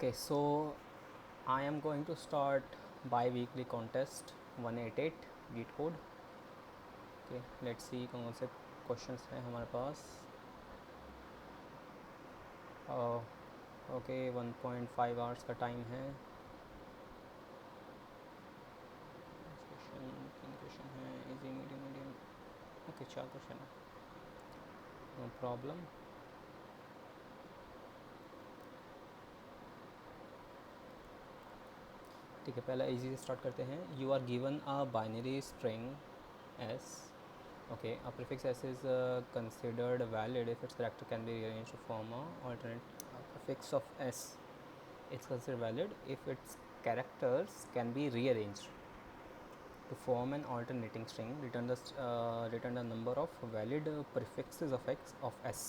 Okay, so I am going to start bi-weekly contest 188 git code. Okay, let's see कौन से questions हैं हमारे पास. Okay, 1.5 hours का टाइम है. तीन क्वेश्चन हैं, easy medium medium. Okay, 4 question है, नो प्रॉब्लम. ठीक है, पहला इजी से स्टार्ट करते हैं. You are given a binary string S. Okay, a prefix s is considered valid if its character can be rearranged to form a alternate. A prefix of s is considered valid if its characters can be rearranged to form an alternating string. Return the number of valid prefixes of x of s.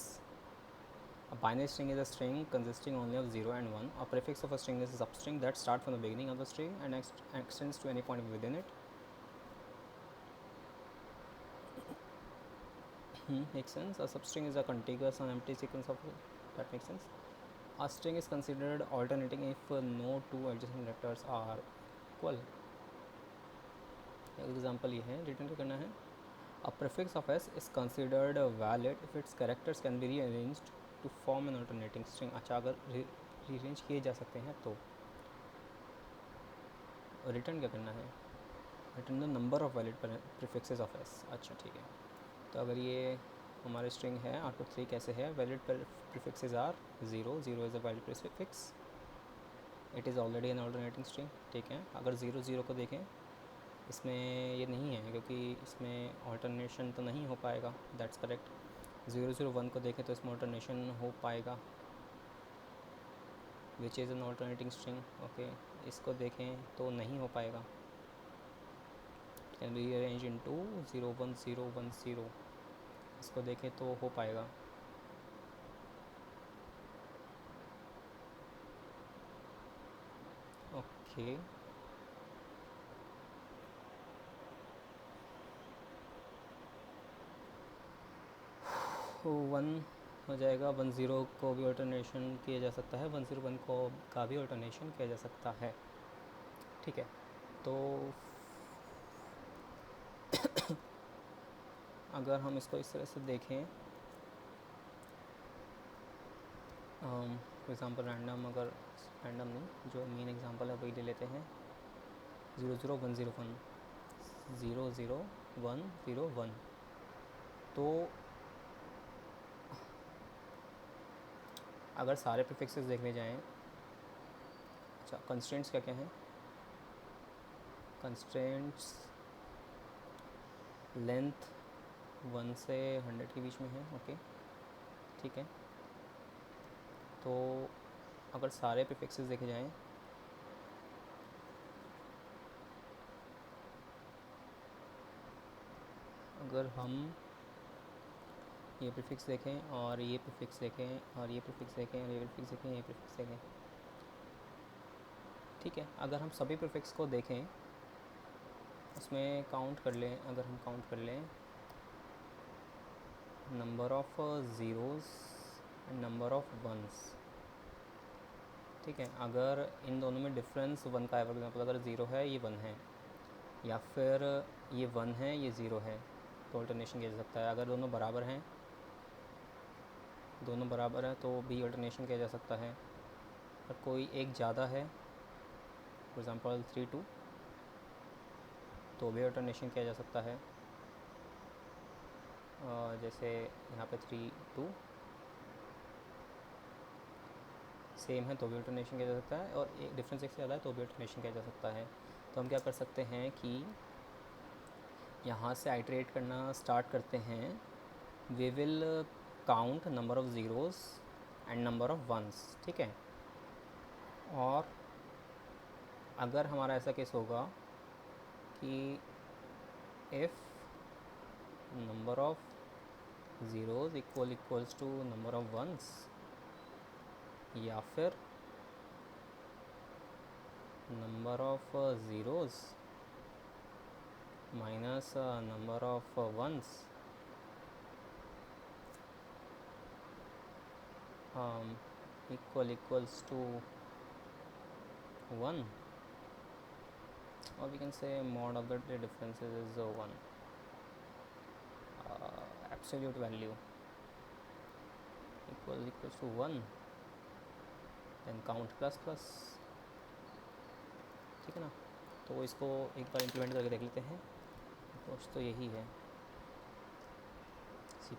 A binary string is a string consisting only of 0 and 1. A prefix of a string is a substring that starts from the beginning of the string and extends to any point within it. Makes sense. A substring is a contiguous and empty sequence of that makes sense. A string is considered alternating if no two adjacent characters are equal. Example ये है, return क्या करना है. A prefix of s is considered valid if its characters can be rearranged to form an alternating string. अच्छा, अगर rearrange किए जा सकते हैं तो रिटर्न क्या करना है. Return the number of valid prefixes of s. अच्छा ठीक है, तो अगर ये हमारे स्ट्रिंग है आउटपुट 3 कैसे है. Valid prefixes are 0. 0 is a valid prefix. It is already an alternating string. ठीक है, अगर 0 0 को देखें, इसमें ये नहीं है क्योंकि इसमें ऑल्टरनेशन तो नहीं हो पाएगा. That's correct. 0 0 1 को देखें तो इसमें ऑल्टरनेशन हो पाएगा, which is an alternating string. Okay, इसको देखें तो नहीं हो पाएगा. Can be rearrange into 0 1 0 1 0. इसको देखें तो हो पाएगा. ओके, वन हो जाएगा. 1 0 को भी ऑल्टरनेशन किया जा सकता है, 1 0 1 को का भी ऑल्टरनेशन किया जा सकता है. ठीक है, तो अगर हम इसको इस तरह से देखें, फॉर एग्ज़ाम्पल रैंडम, अगर रैंडम नहीं, जो मेन एग्ज़ाम्पल है वही ले लेते हैं. 0 0 1 0 1 0 0 1 0 1. तो अगर सारे प्रीफिक्सेस देखने जाएं, अच्छा कंस्ट्रेंट्स क्या क्या हैं. कंस्ट्रेंट्स लेंथ 1 से 100 के बीच में है. ओके ठीक है, तो अगर सारे प्रीफिक्सेस देखे जाएं, अगर हम ये प्रीफिक्स देखें और ये प्रीफिक्स देखें और ये प्रीफिक्स देखें और ये प्रीफिक्स देखें, ये प्रीफिक्स देखें, ठीक है, अगर हम सभी प्रीफिक्स को देखें, उसमें काउंट कर लें. अगर हम काउंट कर लें number of zeros and number of ones, ठीक है, अगर इन दोनों में डिफरेंस 1 का है, फॉर एग्जाम्पल अगर 0 है ये 1 है, या फिर ये 1 है ये 0 है, तो ऑल्टरनेशन किया जा सकता है. अगर दोनों बराबर हैं, दोनों बराबर हैं तो भी ऑल्टरनेशन किया जा सकता है. अगर कोई एक ज़्यादा है, फॉर एग्ज़ाम्पल 3 2, तो भी ऑल्टरनेशन किया जा सकता है. जैसे यहाँ पे 3 2 सेम है तो भी ऑल्टरनेशन किया जा सकता है, और एक डिफरेंस एक से ज़्यादा है तो भी ऑल्टरनेशन किया जा सकता है. तो हम क्या कर सकते हैं कि यहाँ से आइटरेट करना स्टार्ट करते हैं. We will count number of zeros and number of ones. ठीक है, और अगर हमारा ऐसा केस होगा कि if number of zeros equals to number of ones, या फिर number of zeros minus number of ones, equals to 1, or we can say mod of the differences is 1. Absolute value equals to 1, then count plus plus, ठीक है ना। तो इसको एक बार implement करके देख लेते हैं। अप्रोच तो यही है, C++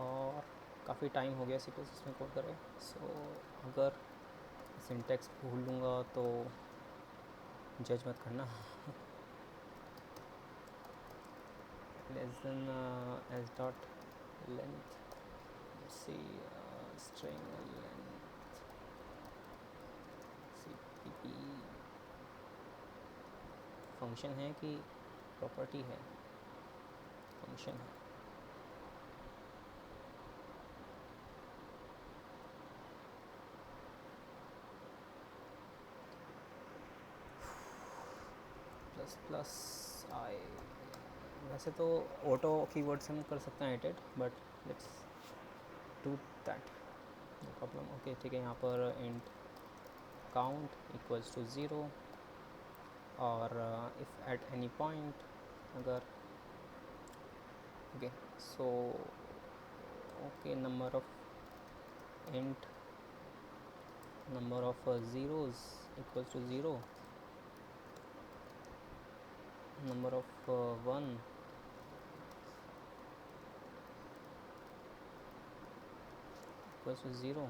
और काफ़ी टाइम हो गया C++ में कोड करे, सो अगर सिंटेक्स भूल लूँगा तो जज मत करना। Less than s dot length, C string length cpp function है कि प्रॉपर्टी है? फंक्शन है। प्लस प्लस आई, वैसे तो ऑटो कीवर्ड से हम कर सकते हैं edit, but let's do that, no problem. Okay ठीक है, यहाँ पर इंट काउंट इक्वल्स टू 0, और इफ़ एट एनी पॉइंट, अगर okay so okay number of int number of zeros equals to 0, number of 1 equals to 0.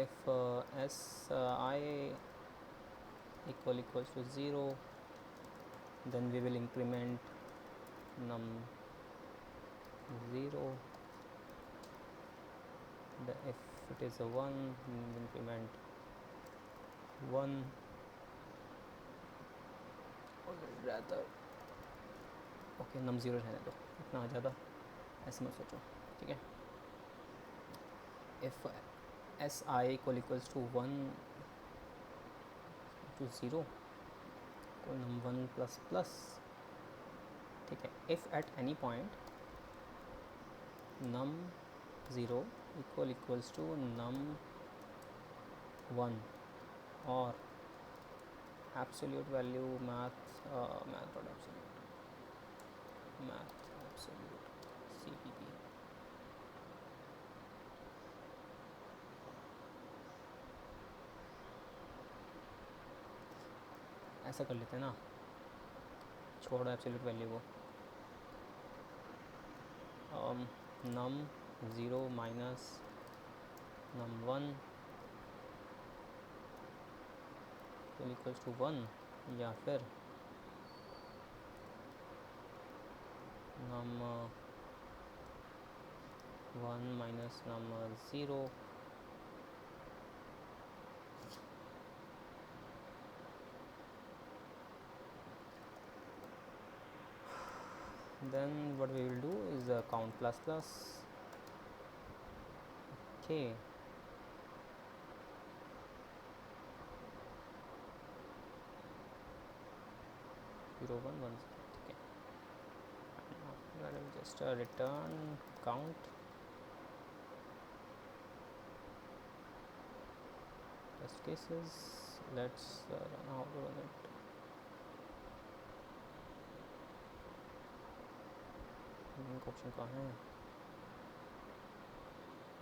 If si equals to 0, then we will increment num 0. If it is a 1, we will increment 1, or rather okay num 0 रहने दो, इतना ज़्यादा ऐसे मत सोचो, ठीक है। if si equals to 1 to 0, तो num 1 प्लस प्लस, ठीक है। if at any point num 0 equals to num 1 और absolute value math dot absolute cpp, ऐसा कर लेते हैं ना, छोड़ो एब्सोल्यूट वैल्यू को। num 0 minus num 1 equals to 1, या फिर num 1 minus num 0 then what we will do is count plus plus, okay 0 1 1, ठीक है। I will just return count test cases, let's run how to run it। Question कहाँ है?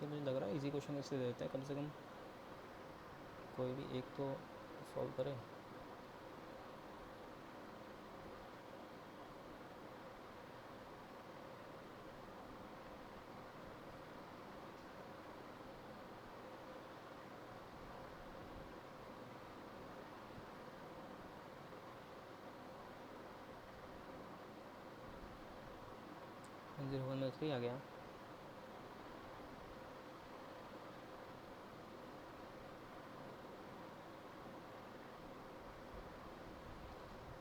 ये मुझे लग रहा है इजी क्वेश्चन इसलिए देते हैं, कम से कम कोई भी एक तो सॉल्व करे। जीरो वन में 3 आ गया।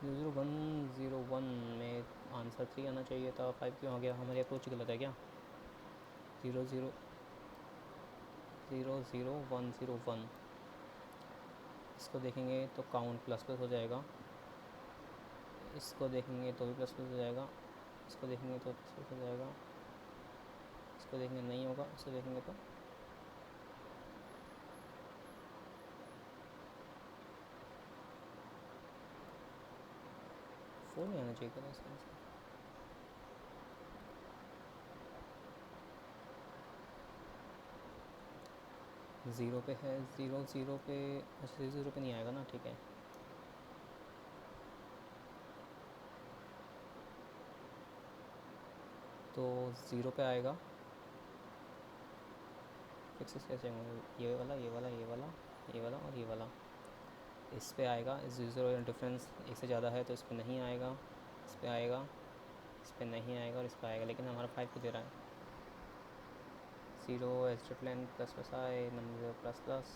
जीरो वन में आंसर 3 आना चाहिए था, 5 क्यों आ गया? हमारी अप्रोच गलत है क्या? 0 0 0 0 1 0 1, इसको देखेंगे तो काउंट प्लस प्लस हो जाएगा, इसको देखेंगे तो भी प्लस प्लस हो जाएगा, इसको देखेंगे तो प्लस प्लस हो जाएगा, इसको देखेंगे नहीं होगा, इसको देखेंगे तो 4 नहीं आना चाहिए था इसका। 0 पे है, 0 पे, अच्छा 0 पे नहीं आएगा ना, ठीक है। तो 0 पे आएगा, फिक्सेस कैसे होंगे, ये वाला ये वाला ये वाला ये वाला और ये वाला। इस पे आएगा, इस 0 डिफरेंस एक से ज़्यादा है तो इस पर नहीं आएगा, इस पर आएगा, इस पर नहीं आएगा और इस पर आएगा, लेकिन हमारा 5 को दे रहा है। 0 एस्ट्रेट लेंथ प्लस प्लस आए, नंबर प्लस प्लस,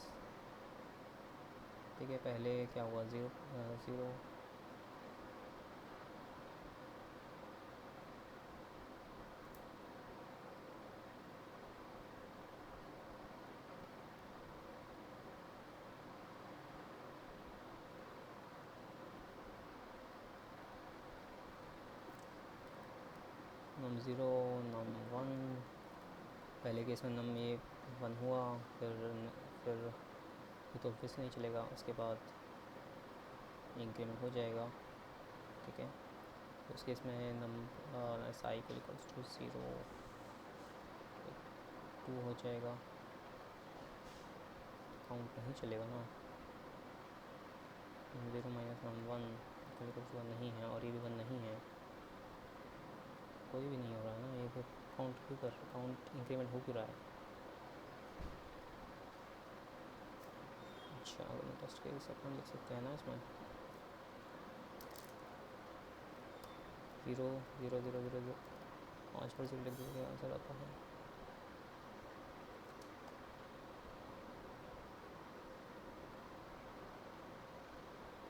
ठीक है। पहले क्या हुआ, 0 0 नम 0 नम 1, पहले केस में नम ये 1 हुआ, फिर ये तो ऑब्वियस नहीं चलेगा, उसके बाद इंक्रीमेंट हो जाएगा, ठीक है। तो इस केस में नम साई के इक्वल्स टू 0 2 हो जाएगा, काउंट नहीं चलेगा ना। 0 माइनस नम 1 इक्वल्स 1 नहीं है, और ये भी 1 नहीं है, कोई भी नहीं हो रहा है ना, ये फिर काउंट क्यों कर, काउंट इंक्रीमेंट हो क्यों रहा है। अच्छा, अगर मैं टेस्ट केस अपन लिख सकते हैं ना इसमें, 0 0 0 0 0 5% लिख देंगे, आंसर आता है।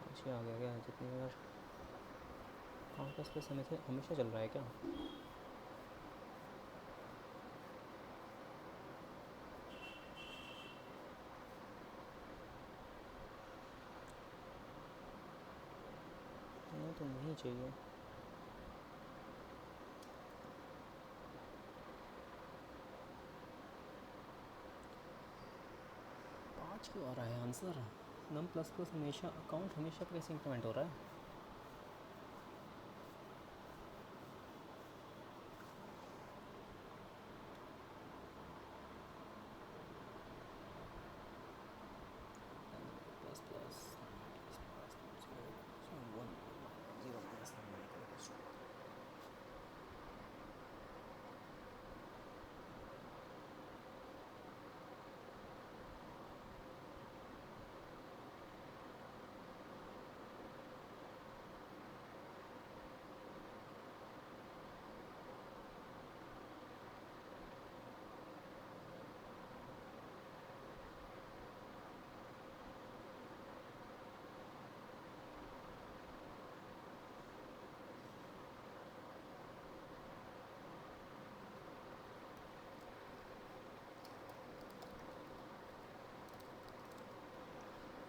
अच्छी आ गया क्या, जितनी बार काउंट प्लस हमेशा चल रहा है क्या। ये तो नहीं चाहिए। 5 क्यों आ रहा है आंसर। नम प्लस प्लस हमेशा, अकाउंट हमेशा कैसे इंक्रीमेंट हो रहा है। Plus plus 0 minus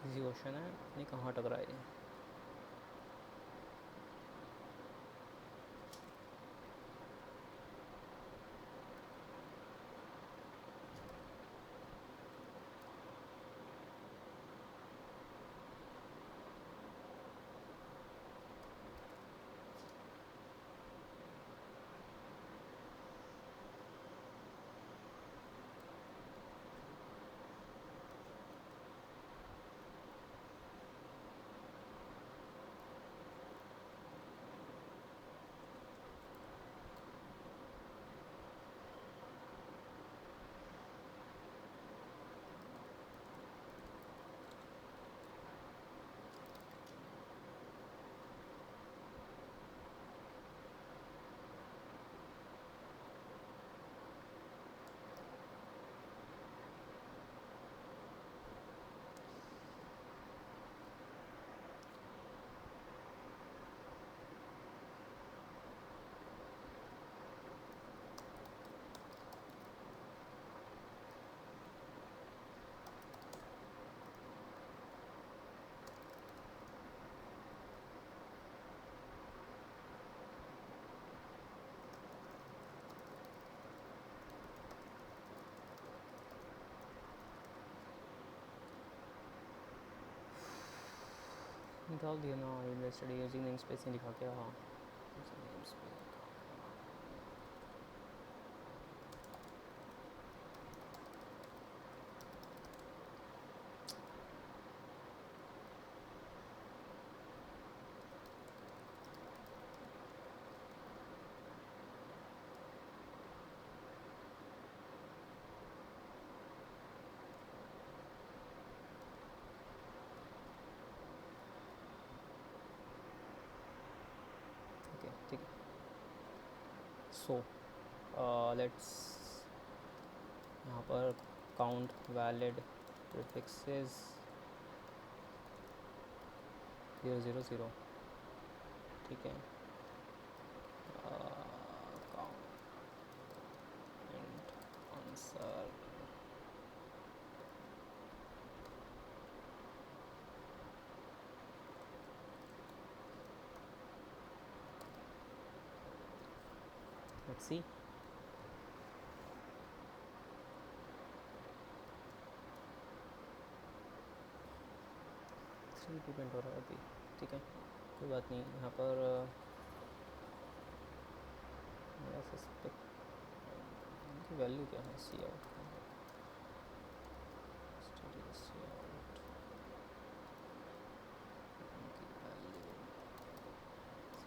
easy question है, नहीं कहाँ टकराए। निकाल दिया ना, ये स्टडी यूजिंग नेम स्पेस नहीं लिखा क्या? नेम स्पेस ओके ठीक है. सो लेट्स यहाँ पर काउंट वैलिड प्रीफिक्सेस 000, ठीक है. Count and answer let's see. Depend हो रहा है अभी, ठीक है, कोई बात नहीं. यहाँ पर मेरा सस्पेक्ट इनकी वैल्यू क्या है? सी आउट सी आउट इनकी वैल्यू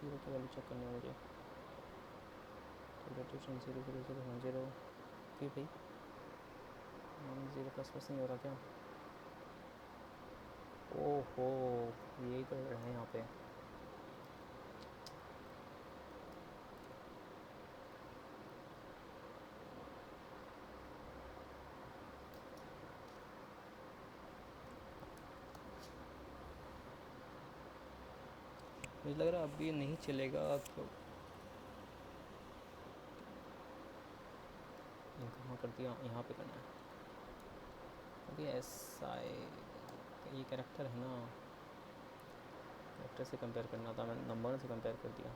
जीरो की वैल्यू चेक करनी है मुझे. रोटेशन 0 0 0 0 ओके भाई. 0 प्लस प्लस नहीं हो रहा क्या? ओहो, यही तो है यहाँ पे. मुझे लग रहा है अब ये नहीं चलेगा तो कहाँ कर दिया? यहाँ पे करना है अभी. ऐसा ये कैरेक्टर है ना, कैरेक्टर से कंपेयर करना था, मैंने नंबर से कंपेयर कर दिया.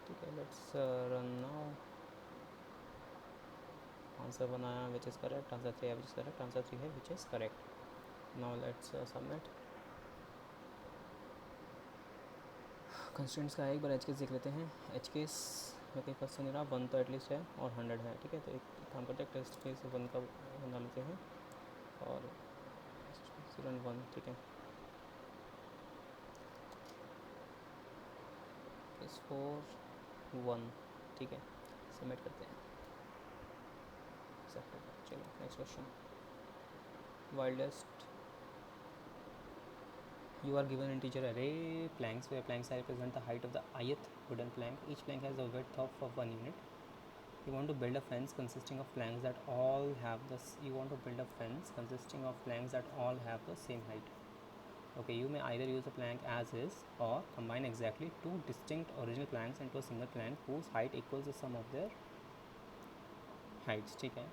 ठीक है, लेट्स रन नाउ. आंसर बनाया विच इज़ करेक्ट, आंसर 3 है विच इज़ करेक्ट, आंसर 3 है which is correct. Now let's submit. Constants का एक बार एच केस देख लेते हैं. एच केस में कहीं फर्स्ट नहीं रहा, 1 तो एटलीस्ट है और 100 है, ठीक है. तो एक काम करते हैं, टेस्ट केस 1 का बना लेते हैं और 0 and 1, ठीक है. केस 4 1, ठीक है. सबमिट करते हैं. चलो next question. Wildest. You are given integer array planks where planks represent the height of the ith wooden plank. Each plank has a width of 1 unit. You want to build a fence consisting of planks that all have this. You want to build a fence consisting of planks that all have the same height. Okay, you may either use a plank as is or combine exactly two distinct original planks into a single plank whose height equals the sum of their heights. ठीक है.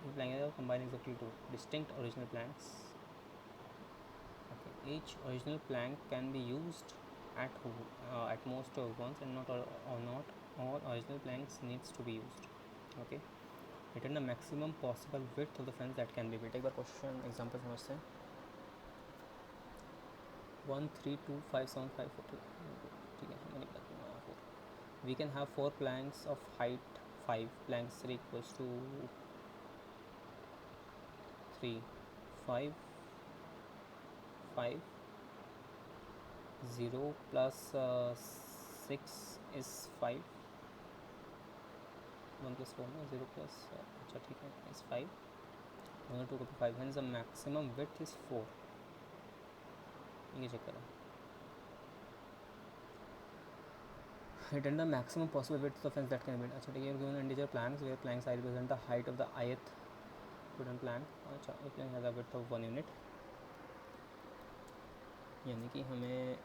You plank combine exactly two distinct original planks. Each original plank can be used at most once, and not all original planks needs to be used. Okay. Return the maximum possible width of the fence that can be built. एक बार question example समझते हैं. 1 3 2 5 7 5 4, ठीक है. मैंने बता दूँगा 4. We can have 4 planks of height 5. Planks 3 equals to 3 5 5 0 plus 6 is 5. 1 plus 4 ना, 0 plus अच्छा ठीक है is 5. 1 2 को 5, hence the maximum width is 4. ये चेक करो. Return the maximum possible width of the fence that can be built. अच्छा ठीक है. Given integer planks where planks I represent the height of the ith wooden plank. अच्छा, a plank has a width of 1 unit. यानी कि हमें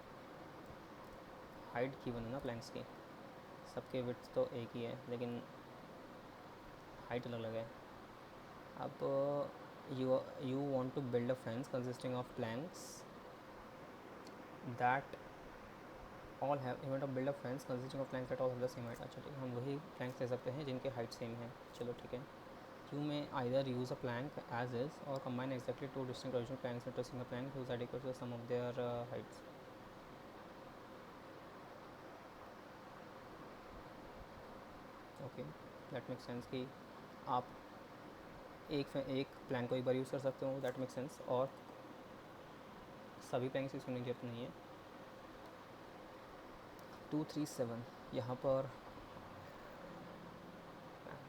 height की बनाना planks की. सबके विड्थ तो एक ही है लेकिन हाइट अलग अलग है. अब you want to build a fence consisting of planks that all have. You want to build a fence consisting of planks that all have the same height. अच्छा ठीक है, हम वही प्लैंक्स ले सकते हैं जिनके हाइट सेम है. चलो ठीक है. You may either use a plank as is or combine exactly two distinct original planks into a single plank whose height equals the sum of their heights. Okay, that makes sense कि आप एक Planck को एक बार use कर सकते हो, that make sense, और सभी प्लैंक्स यूज़ करने की जरूरत नहीं है. 237 यहाँ पर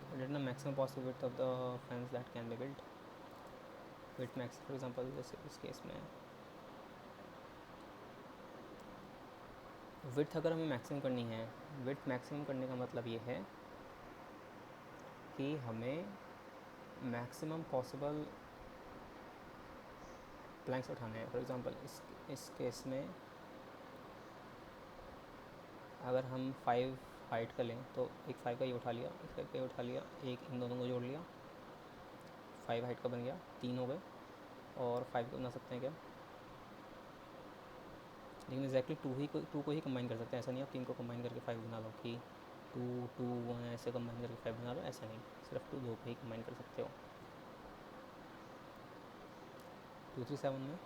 determine the maximum possible width of the fence that can be built. Width max, for example, जैसे इस केस में विड्थ अगर हमें मैक्सिमम करनी है, विड्थ मैक्सिमम करने का मतलब ये है कि हमें मैक्सिमम पॉसिबल प्लैंक्स उठाने हैं. फॉर एग्जांपल इस केस में अगर हम 5 हाइट का लें तो एक 5 का ये उठा लिया, एक 5 का ये उठा लिया, एक इन दोनों को जोड़ लिया, 5 हाइट का बन गया, 3 हो गए, और 5 को बना सकते हैं क्या, लेकिन एग्जैक्टली टू को ही कंबाइन कर सकते हैं. ऐसा नहीं आप 3 को कंबाइन करके 5 बना लो कि 2 2 1 ऐसे कंबाइन करके 5 बना लो, ऐसा नहीं, सिर्फ 2 को ही कंबाइन कर सकते हो. 237 में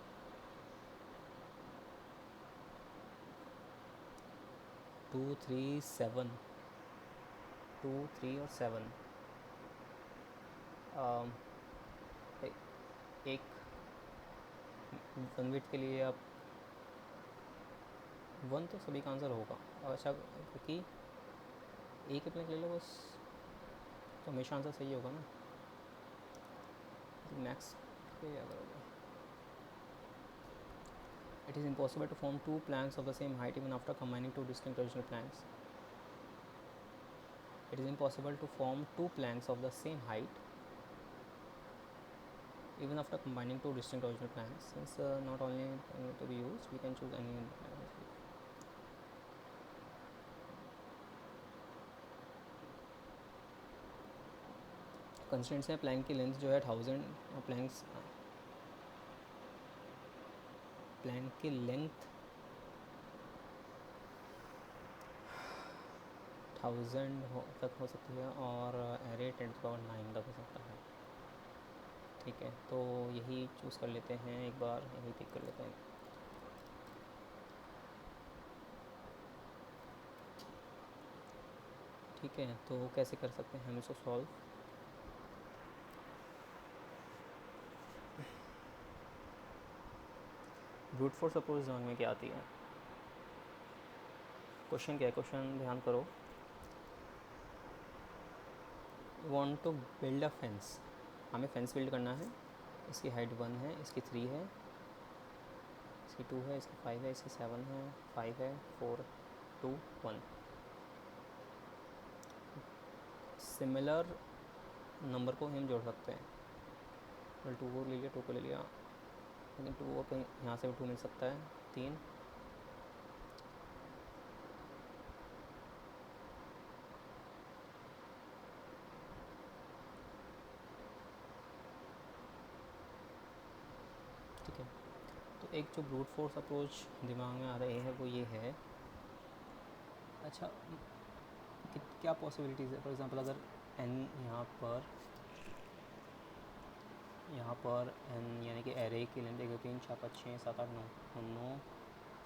237 2 3 और 7 एक वन विथ के लिए आप 1 तो सभी का आंसर होगा. अच्छा, क्योंकि एक ही प्लैंक ले लो बस, तो हमेशा आंसर सही होगा ना. मैक्स पे क्या करोगे. It is impossible to form two planks of the same height even after combining two distinct original planks. It is impossible to form two planks of the same height even after combining two distinct original planks. Since not only to be used, we can choose any. Constraints है, Planck की length जो है 1000, और Planck की length 1000 तक हो सकती है, और एरे 10⁹ तक हो सकता है. ठीक है, तो यही चूज़ कर लेते हैं, एक बार यही पिक कर लेते हैं. ठीक है, तो कैसे कर सकते हैं हम इसको सॉल्व. ब्रूट फोर्स अप्रोच दिमाग में क्या आती है. क्वेश्चन क्या है, क्वेश्चन ध्यान करो. Want to build a fence, हमें फेंस बिल्ड करना है. इसकी हाइट 1 है, इसकी 3 है, इसकी 2 है, इसकी 5 है, इसकी 7 है, 5 है, 4 2 1. सिमिलर नंबर को हम जोड़ सकते हैं. 2 को ले लिया, 2 को ले लिया, लेकिन 2 को कहीं यहाँ से भी 2 मिल सकता है. 3 ठीक है. तो एक जो ब्रूट फोर्स अप्रोच दिमाग में आ रही है वो ये है. अच्छा, क्या पॉसिबिलिटीज़ है. फॉर एग्जांपल अगर n यहाँ पर n यानी कि एरे की लेंथ 1 2 3 4 5 6 7 8 9 9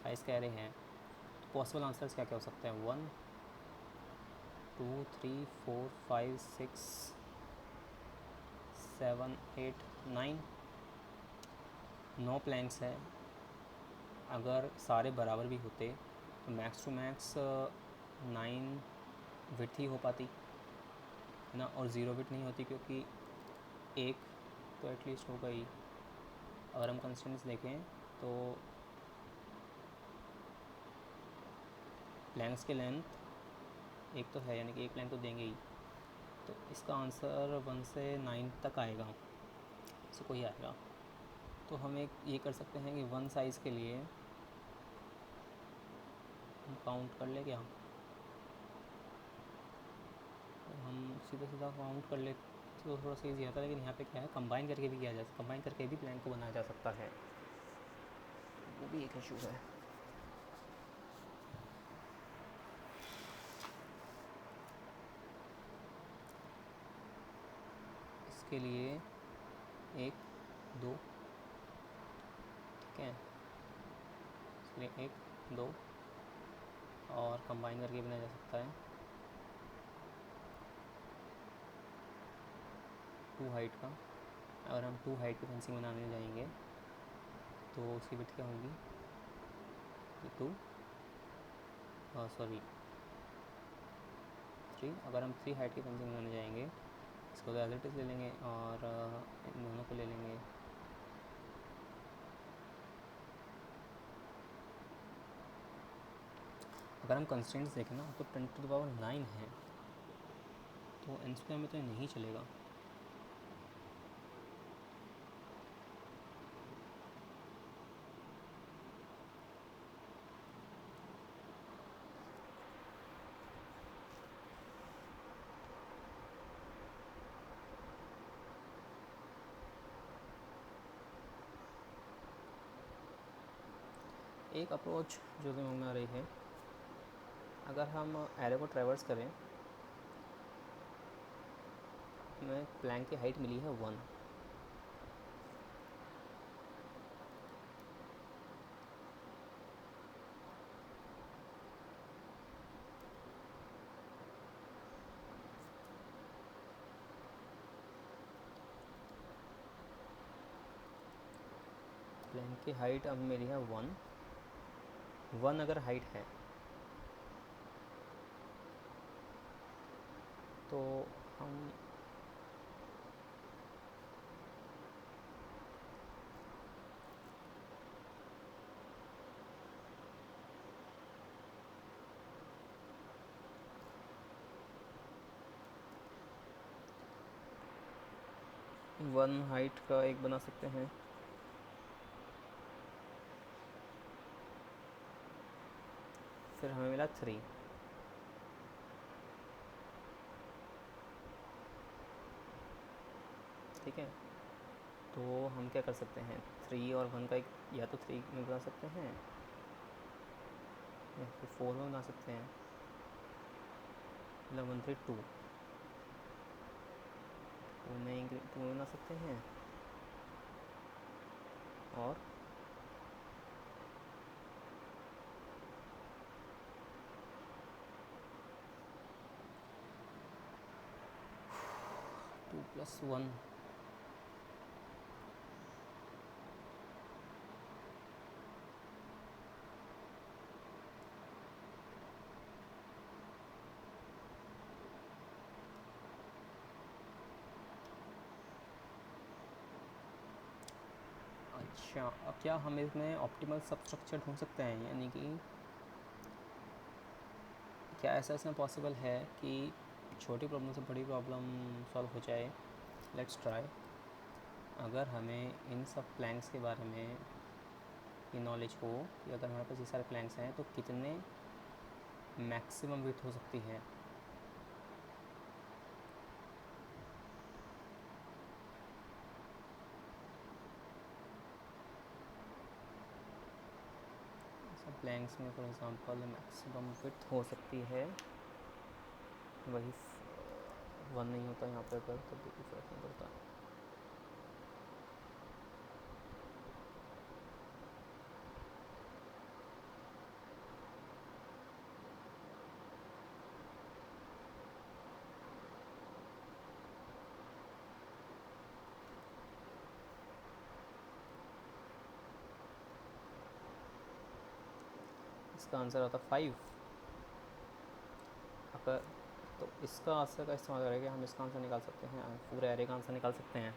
साइज़ के एरे हैं, तो पॉसिबल आंसर्स क्या क्या हो सकते हैं. 1 2 3 4 5 6 7 8 9 9 प्लैंक्स है. अगर सारे बराबर भी होते तो मैक्स टू मैक्स 9 विड्थ ही हो पाती है ना, और 0 विड्थ नहीं होती, क्योंकि एक तो एटलीस्ट होगा ही. अगर हम कंस्टेंट्स देखें तो प्लैंक्स की लेंथ एक तो है, यानी कि एक प्लैंक तो देंगे ही, तो इसका आंसर 1 से 9 तक आएगा, इससे कोई आएगा. तो हम एक ये कर सकते हैं कि 1 साइज़ के लिए हम काउंट कर ले क्या, हम सीधा सीधा काउंट कर ले तो थोड़ा सा ईजी आता है. लेकिन यहाँ पे क्या है, कंबाइन करके भी किया जा सकता, कंबाइन करके भी प्लैंक को बनाया जा सकता है, वो भी एक इशू है. उसके लिए 1 2, ठीक है, इसके लिए 1 2 और कंबाइन करके बनाया जा सकता है 2 हाइट का। अगर हम 2 हाइट की फेंसिंग बनाने जाएंगे तो उसकी विड्थ क्या होगी, 2 सॉरी 3। अगर हम 3 हाइट की फेंसिंग बनाने जाएंगे, इसको तो एज इट इज़ ले लेंगे और इन दोनों को ले लेंगे अगर हम कंस्ट्रेंट्स देखें ना तो 10⁹ है, तो एन स्क्वायर में तो ये नहीं चलेगा। एक अप्रोच जो दिमाग में आ रही है, अगर हम एरे को ट्रैवर्स करें, हमें प्लैंक की हाइट मिली है 1, प्लैंक की हाइट अब मेरी है 1 अगर हाइट है तो हम वन हाइट का एक बना सकते हैं, फिर हमें मिला 3, ठीक है। तो हम क्या कर सकते हैं, 3 और 1 का एक या तो 3 में बना सकते हैं या फिर 4 में बना सकते हैं, मतलब 1 3 2 2 में बना सकते हैं और 2 + 1। अच्छा, अब क्या हम इसमें ऑप्टिमल सब स्ट्रक्चर ढूंढ सकते हैं, यानी कि क्या ऐसा इसमें पॉसिबल है कि छोटी प्रॉब्लम से बड़ी प्रॉब्लम सॉल्व हो जाए। Let's try. अगर हमें इन सब प्लैंक्स के बारे में की नॉलेज हो कि अगर हमारे पास ये सारे प्लैंक्स हैं तो कितने मैक्सिमम विड्थ हो सकती है, सब प्लैंक्स में फॉर एग्जांपल मैक्सिमम विड्थ हो सकती है, वही 1 नहीं होता यहाँ पे, अगर तो बिल्कुल फर्क नहीं पड़ता। इसका आंसर आता 5। अगर तो इसका आंसर का इस्तेमाल करके हम इसका आंसर निकाल सकते हैं, पूरे एरे का आंसर निकाल सकते हैं।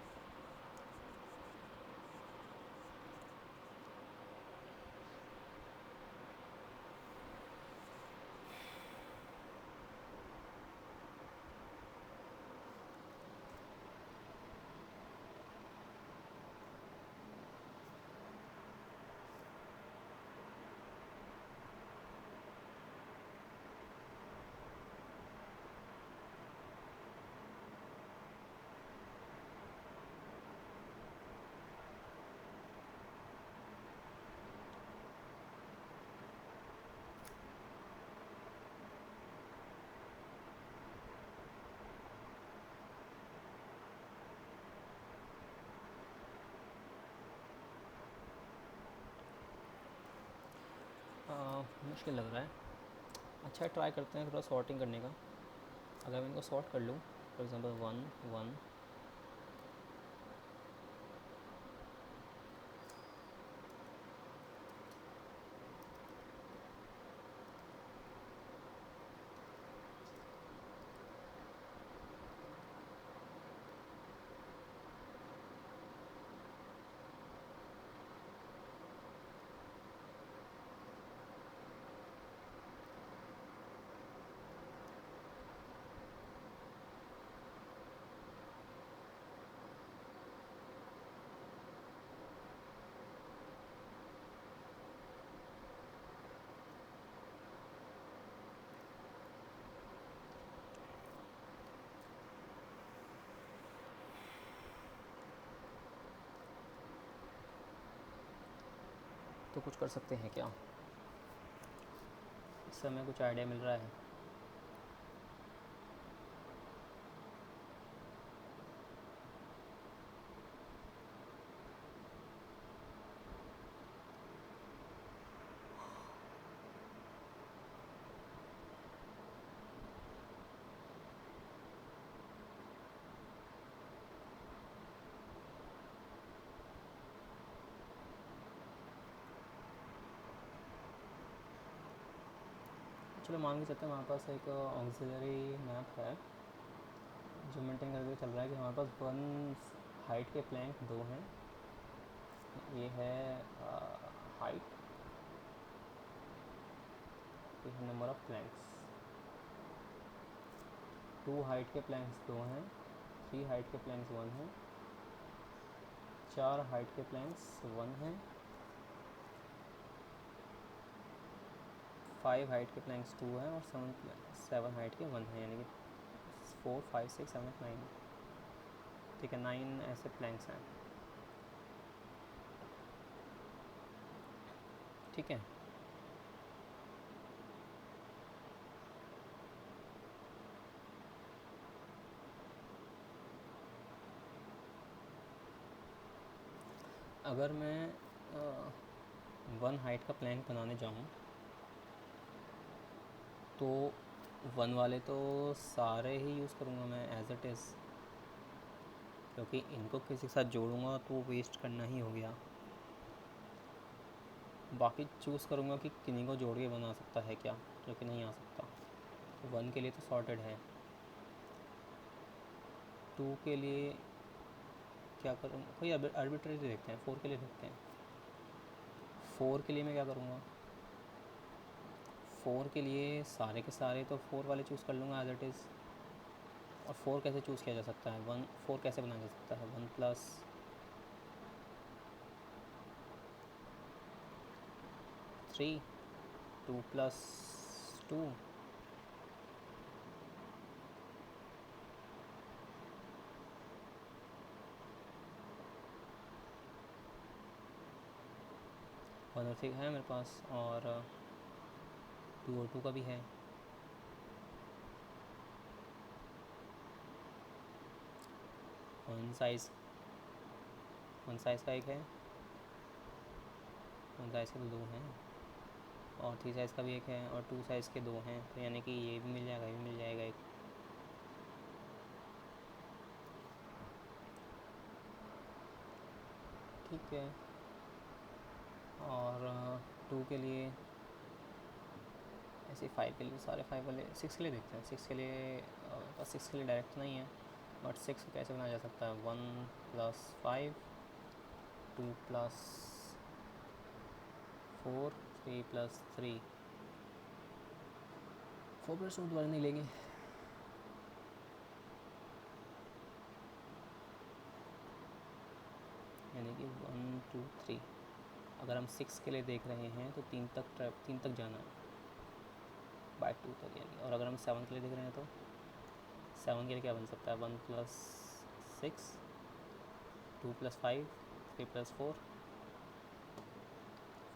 मुश्किल लग रहा है। अच्छा ट्राई करते हैं थोड़ा सॉर्टिंग करने का। अगर मैं इनको सॉर्ट कर लूँ, फॉर एग्जांपल 1 1, तो कुछ कर सकते हैं क्या? इस समय कुछ आइडिया मिल रहा है? चलो मान के चलते हैं हमारे पास एक ऑक्सिलरी मैप है जो मेंटेन करके चल रहा है कि हमारे पास वन हाइट के प्लैंक 2 हैं। ये है हाइट, ये है नंबर ऑफ प्लैंक्स। 2 हाइट के प्लैंक्स 2 हैं, 3 हाइट के प्लैंक्स 1 हैं, 4 हाइट के प्लैंक्स 1 हैं, 5 हाइट के प्लैंक्स 2 हैं और 7 हाइट के 1 हैं, यानी कि 4 5 6 7 9। ठीक है, 9 ऐसे प्लैंक्स हैं। ठीक है, अगर मैं 1 हाइट का प्लैंक बनाने जाऊँ तो 1 वाले तो सारे ही यूज़ करूँगा मैं एज इट इज़, क्योंकि इनको किसी के साथ जोड़ूंगा तो वेस्ट करना ही हो गया। बाकी चूज़ करूँगा कि किन्हीं को जोड़ के बना सकता है क्या, जो कि नहीं आ सकता। 1 के लिए तो सॉर्टेड है। 2 के लिए क्या करूँ, कोई आर्बिट्रेरी देखते हैं। 4 के लिए देखते हैं। 4 के लिए मैं क्या करूँगा, 4 के लिए सारे के सारे तो 4 वाले चूज़ कर लूँगा एज इट इज़। और 4 कैसे चूज़ किया जा सकता है, 4 कैसे बनाया जा सकता है, 1 प्लस 3, 2 प्लस 2, 1 और 3 है मेरे पास, और 2 और 2 का भी है। वन साइज़ का एक है, 1 साइज़ के तो 2 हैं, और 3 साइज़ का भी एक है, और 2 साइज़ के 2 हैं। तो यानी कि ये भी मिल जाएगा, ये भी मिल जाएगा एक। ठीक है, और 2 के लिए ऐसे 5 के लिए सारे 5 वाले, 6 के लिए देखते हैं। 6 के लिए 6 के लिए डायरेक्ट तो नहीं है, बट 6 को कैसे बनाया जा सकता है, 1 प्लस 5, 2 प्लस 4, 3 प्लस 3, 4 प्लस 2 दोबारा नहीं लेंगे। यानी कि 1 2 3। अगर हम 6 के लिए देख रहे हैं तो 3 तक जाना है बाय 2 तक, यानी। और अगर हम 7 के लिए देख रहे हैं तो 7 के लिए क्या बन सकता है, 1 प्लस 6, 2 प्लस 5, 3 प्लस 4,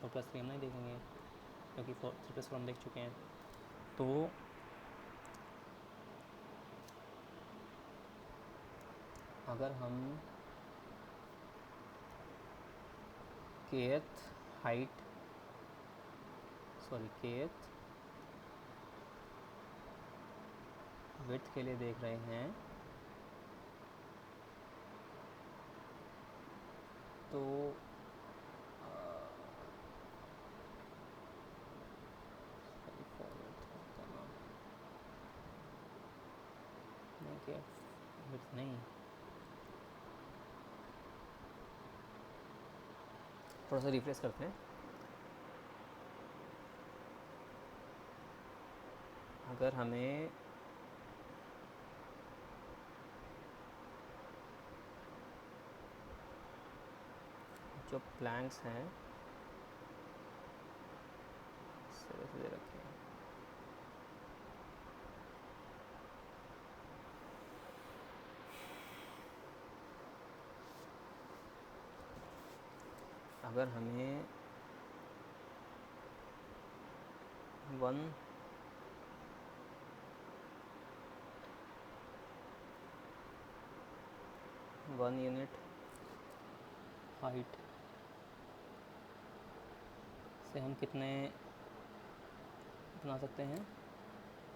4 प्लस 3 हम नहीं देखेंगे क्योंकि 3 प्लस 4 हम देख चुके हैं। तो अगर हम kth height sorry kth width के लिए देख रहे हैं, तो विड्थ नहीं, थोड़ा सा रिफ्रेश करते हैं। अगर हमें जो प्लैंक्स हैं दे रखे हैं, अगर हमें 1 यूनिट हाइट से हम कितने बना सकते हैं,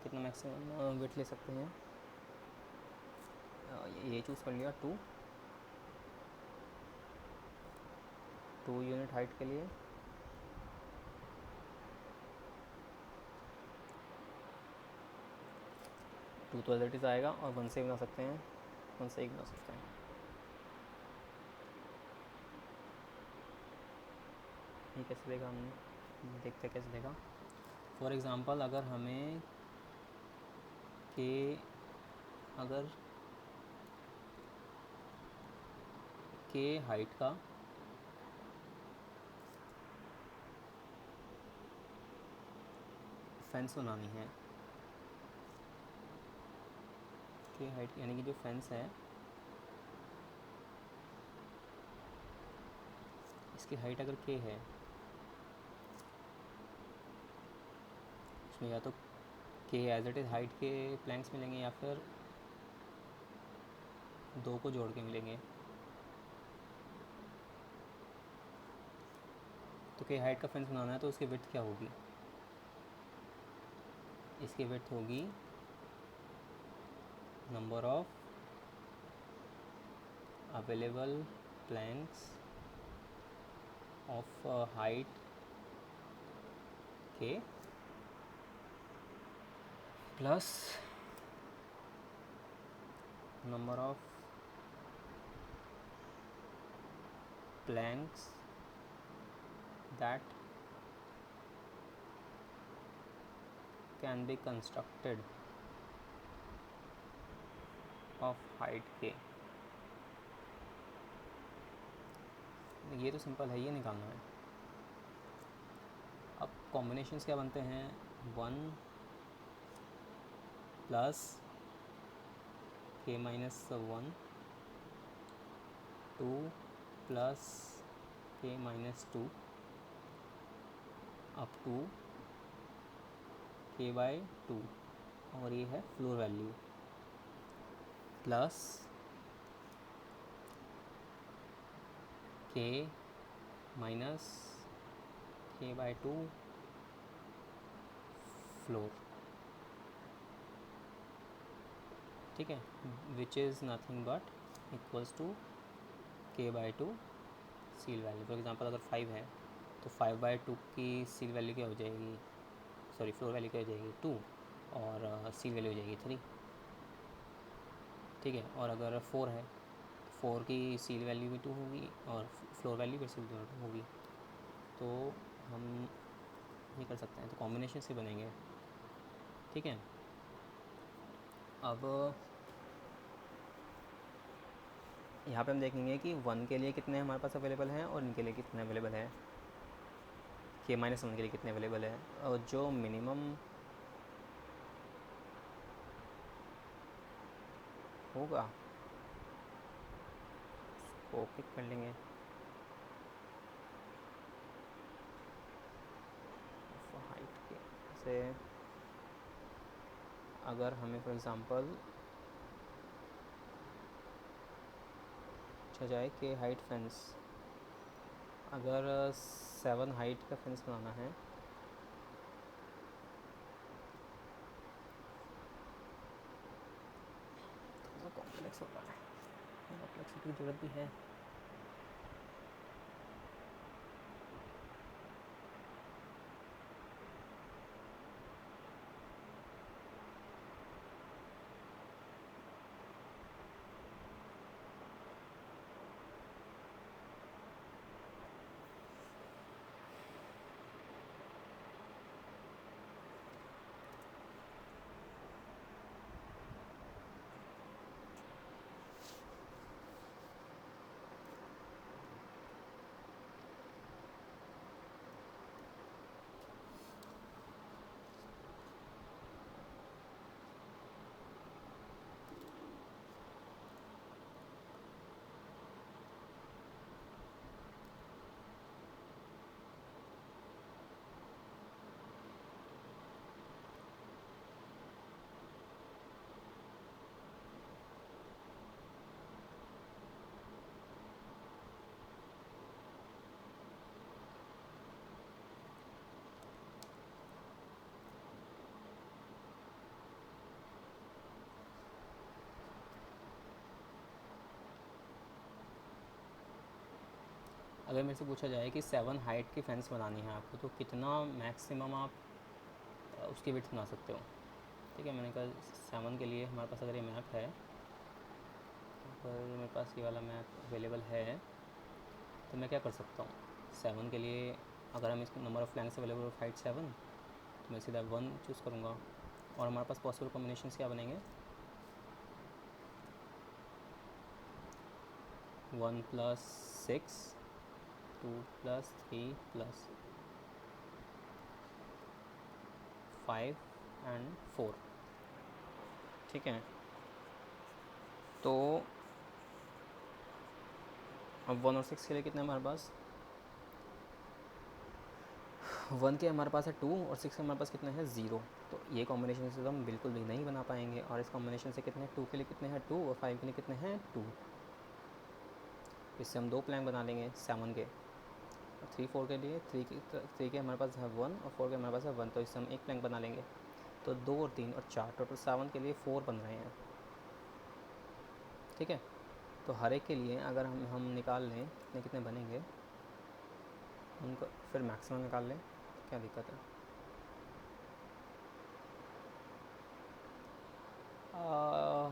कितना मैक्सिमम वेट ले सकते हैं, ये चूज़ कर लिया 2 यूनिट हाइट के लिए। टू तो एज आएगा, और 1 से बना सकते हैं, 1 से 1 बना सकते हैं। ये कैसे देगा, हमने देखते कैसे देगा। फॉर एग्ज़ाम्पल अगर हमें अगर के हाइट का फेंस बनानी है, के हाइट यानी कि जो फेंस है इसकी हाइट अगर के है, इसमें या तो के एज इट इज़ हाइट के प्लैंक्स मिलेंगे या फिर 2 को जोड़ के मिलेंगे। तो के हाइट का फेंस बनाना है तो उसकी विड्थ क्या होगी, इसकी विड्थ होगी number of available planks of height के plus number of planks that can be constructed of height k। ये तो सिंपल है, ये निकालना है। अब कॉम्बिनेशंस क्या बनते हैं, 1 plus k minus 1, 2 plus k minus 2 up to k by 2, और ये है floor value, plus k minus k by 2 floor, ठीक है, which is nothing but equals to k by 2 ceil value. For example अगर 5 है तो 5 बाई 2 की seal value क्या हो जाएगी, सॉरी फ्लोर वैल्यू क्या हो जाएगी 2, और सील वैल्यू हो जाएगी 3, ठीक है। और अगर 4 है, 4 की सील वैल्यू भी 2 होगी और फ्लोर वैल्यू भी सील वैल्यू होगी। तो हम ये कर सकते हैं, तो कॉम्बिनेशन से बनेंगे, ठीक है। अब यहाँ पे हम देखेंगे कि 1 के लिए कितने हमारे पास अवेलेबल हैं और इनके लिए कितने अवेलेबल है, k माइनस 1 के लिए कितने अवेलेबल है, और जो मिनिमम होगा उसको पिक कर लेंगे। हाइट के से अगर हमें फॉर एग्ज़ाम्पल पूछा जाए कि हाइट फेंस, अगर 7 हाइट का फेंस बनाना है शीट की ज़रूरत भी है। अगर मेरे से पूछा जाए कि 7 हाइट की फेंस बनानी है आपको, तो कितना मैक्सिमम आप उसकी विड्थ बना सकते हो? ठीक है, मैंने कहा 7 के लिए हमारे पास अगर ये मैप है, अगर मेरे पास ये वाला मैप अवेलेबल है, तो मैं क्या कर सकता हूँ 7 के लिए? अगर हम इसको number of flanks available of height 7, तो मैं सीधा 1 चूज़ करूँगा। और हमारे पास पॉसिबल कॉम्बिनेशन क्या बनेंगे? 1 + 6, 2 + 3 + 5 एंड 4। ठीक है, तो अब 1 और 6 के लिए कितना है हमारे पास? 1 के हमारे पास है 2 और 6 के हमारे पास कितने हैं? 0। तो ये कॉम्बिनेशन से तो हम बिल्कुल भी नहीं बना पाएंगे। और इस कॉम्बिनेशन से कितने 2 के लिए कितने हैं 2 और 5 के लिए कितने हैं 2। इससे हम 2 प्लैंक बना लेंगे 7 के। और 3 4 के लिए 3 के हमारे पास है 1 और 4 के हमारे पास है 1, तो इससे हम एक प्लैंक बना लेंगे। तो 2 और 3 और 4, टोटल 7 के लिए 4 बन रहे हैं। ठीक है, तो हर एक के लिए अगर हम निकाल लें कितने कितने बनेंगे, उनको फिर मैक्सिमम निकाल लें, क्या दिक्कत है?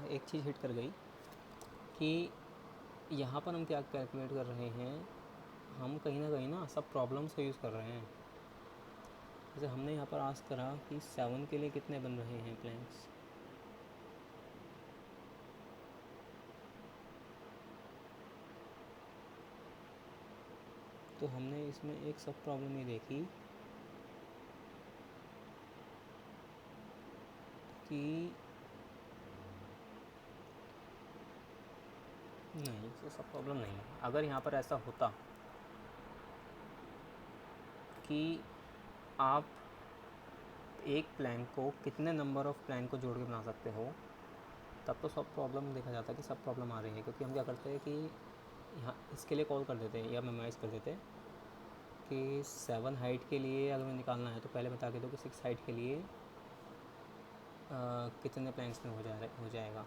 एक चीज़ हिट कर गई कि यहाँ पर हम क्या कैलकुलेट कर रहे हैं, हम कहीं ना सब प्रॉब्लम्स को यूज़ कर रहे हैं। जैसे हमने यहाँ पर आस्क करा कि 7 के लिए कितने बन रहे हैं प्लैंक्स, तो हमने इसमें एक सब प्रॉब्लम ये देखी कि नहीं, तो सब प्रॉब्लम नहीं है। अगर यहाँ पर ऐसा होता कि आप एक प्लैंक को कितने नंबर ऑफ़ प्लैंक को जोड़ के बना सकते हो, तब तो सब प्रॉब्लम देखा जाता है कि सब प्रॉब्लम आ रही है। क्योंकि हम क्या करते हैं कि यहाँ इसके लिए कॉल कर देते हैं या मेमोराइज़ कर देते हैं कि 7 हाइट के लिए अगर मैं निकालना है तो पहले बता के दो कि 6 हाइट के लिए कितने प्लैंक्स में हो जाएगा,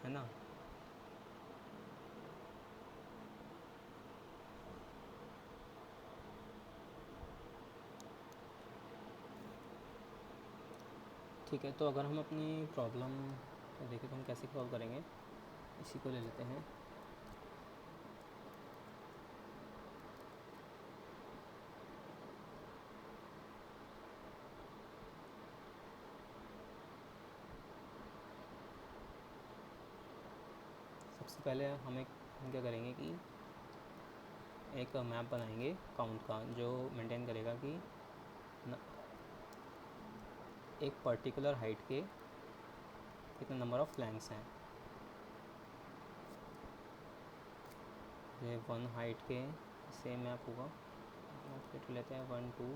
है ना? ठीक है, तो अगर हम अपनी प्रॉब्लम को देखें तो हम कैसे सॉल्व करेंगे, इसी को ले लेते हैं। सबसे पहले हम क्या करेंगे कि एक मैप बनाएंगे काउंट का, जो मेंटेन करेगा कि एक पर्टिकुलर हाइट के कितने नंबर ऑफ़ फ्लैंक्स हैं। ये 1 हाइट के सेम मैप होगा, फिर लेते हैं 1 2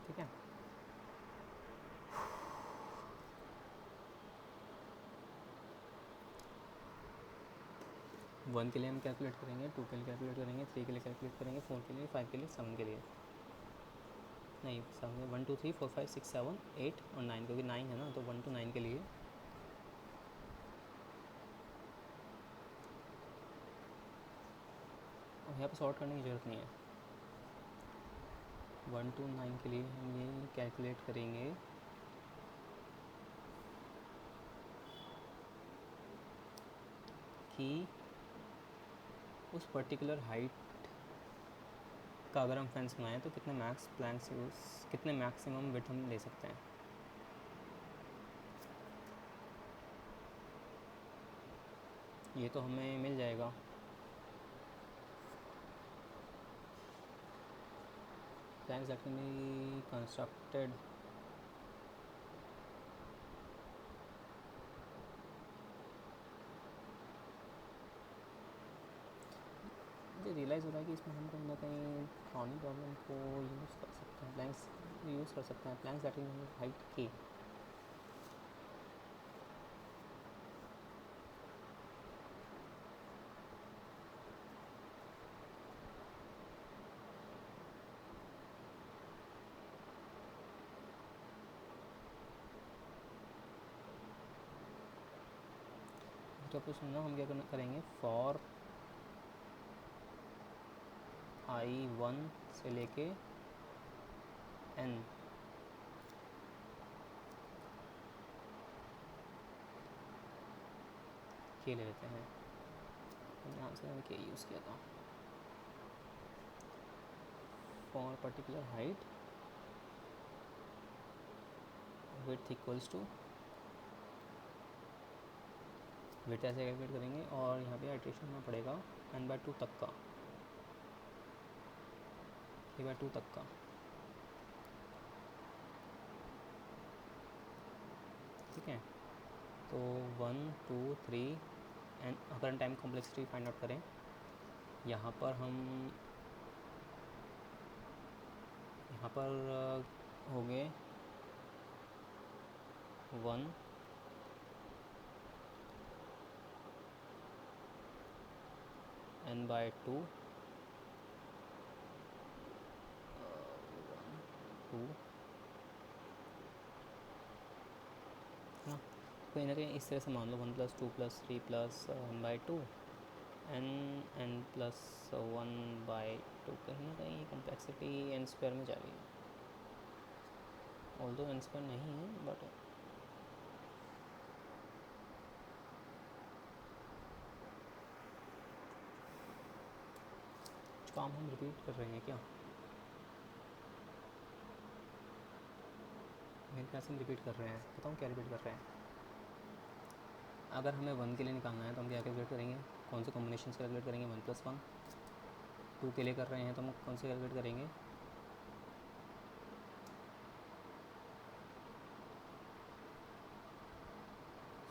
ठीक है। 1 के लिए हम कैलकुलेट करेंगे, 2 के लिए कैलकुलेट करेंगे, 3 के लिए कैलकुलेट करेंगे, 4 के लिए, 5 के लिए, 7 के लिए, नहीं 7 1 2 3 4 5 6 7 8 और 9, क्योंकि 9 है ना, तो 1 to 9 के लिए और यहाँ पर सॉर्ट करने की ज़रूरत नहीं है। 1 to 9 के लिए हम ये कैलकुलेट करेंगे कि उस पर्टिकुलर हाइट का अगर हम फेंस बनाएं तो कितने मैक्स प्लैंक्स यूज़, कितने मैक्सिमम विड्थ हम ले सकते हैं। ये तो हमें मिल जाएगा। Planks that can be constructed मुझे रियलाइज़ हो रहा है कि इसमें हम कहीं ना कहीं क्रॉनिक प्रॉब्लम को यूज़ कर सकते हैं, प्लैंक्स यूज़ कर सकते हैं, प्लैंक्स दैट कैन हाइट के। तो सुनना, हम क्या करेंगे, फॉर i1 से लेके n के ले लेते हैं। यहाँ से मैंने के यूज़ किया था, for particular height width equals to, width ऐसे कैलकुलेट करेंगे और यहाँ पे आइट्रेशन में पड़ेगा n/2 तक का, k/2 तक का, ठीक है। तो 1 2 3 एंड अगर टाइम कॉम्प्लेक्सिटी फाइंड आउट करें, यहाँ पर हो गए 1 n/2 1 2 ना, कहीं ना कहीं इस तरह से मान लो 1 + 2 + 3 + n/2 n + 1/2, कहीं ना कहीं कॉम्प्लेक्सिटी n² में जा रही है, ऑल्दो n² नहीं है बट काम हम रिपीट कर रहे हैं क्या? मेरे ख्याल से हम रिपीट कर रहे हैं, बताऊँ क्या रिपीट कर रहे हैं। अगर हमें 1 के लिए निकालना है तो हम क्या कैलकुलेट करेंगे, कौन से कॉम्बिनेशन से कैलकुलेट करेंगे, 1 + 1। 2 के लिए कर रहे हैं तो हम कौन से कैलकुलेट करेंगे,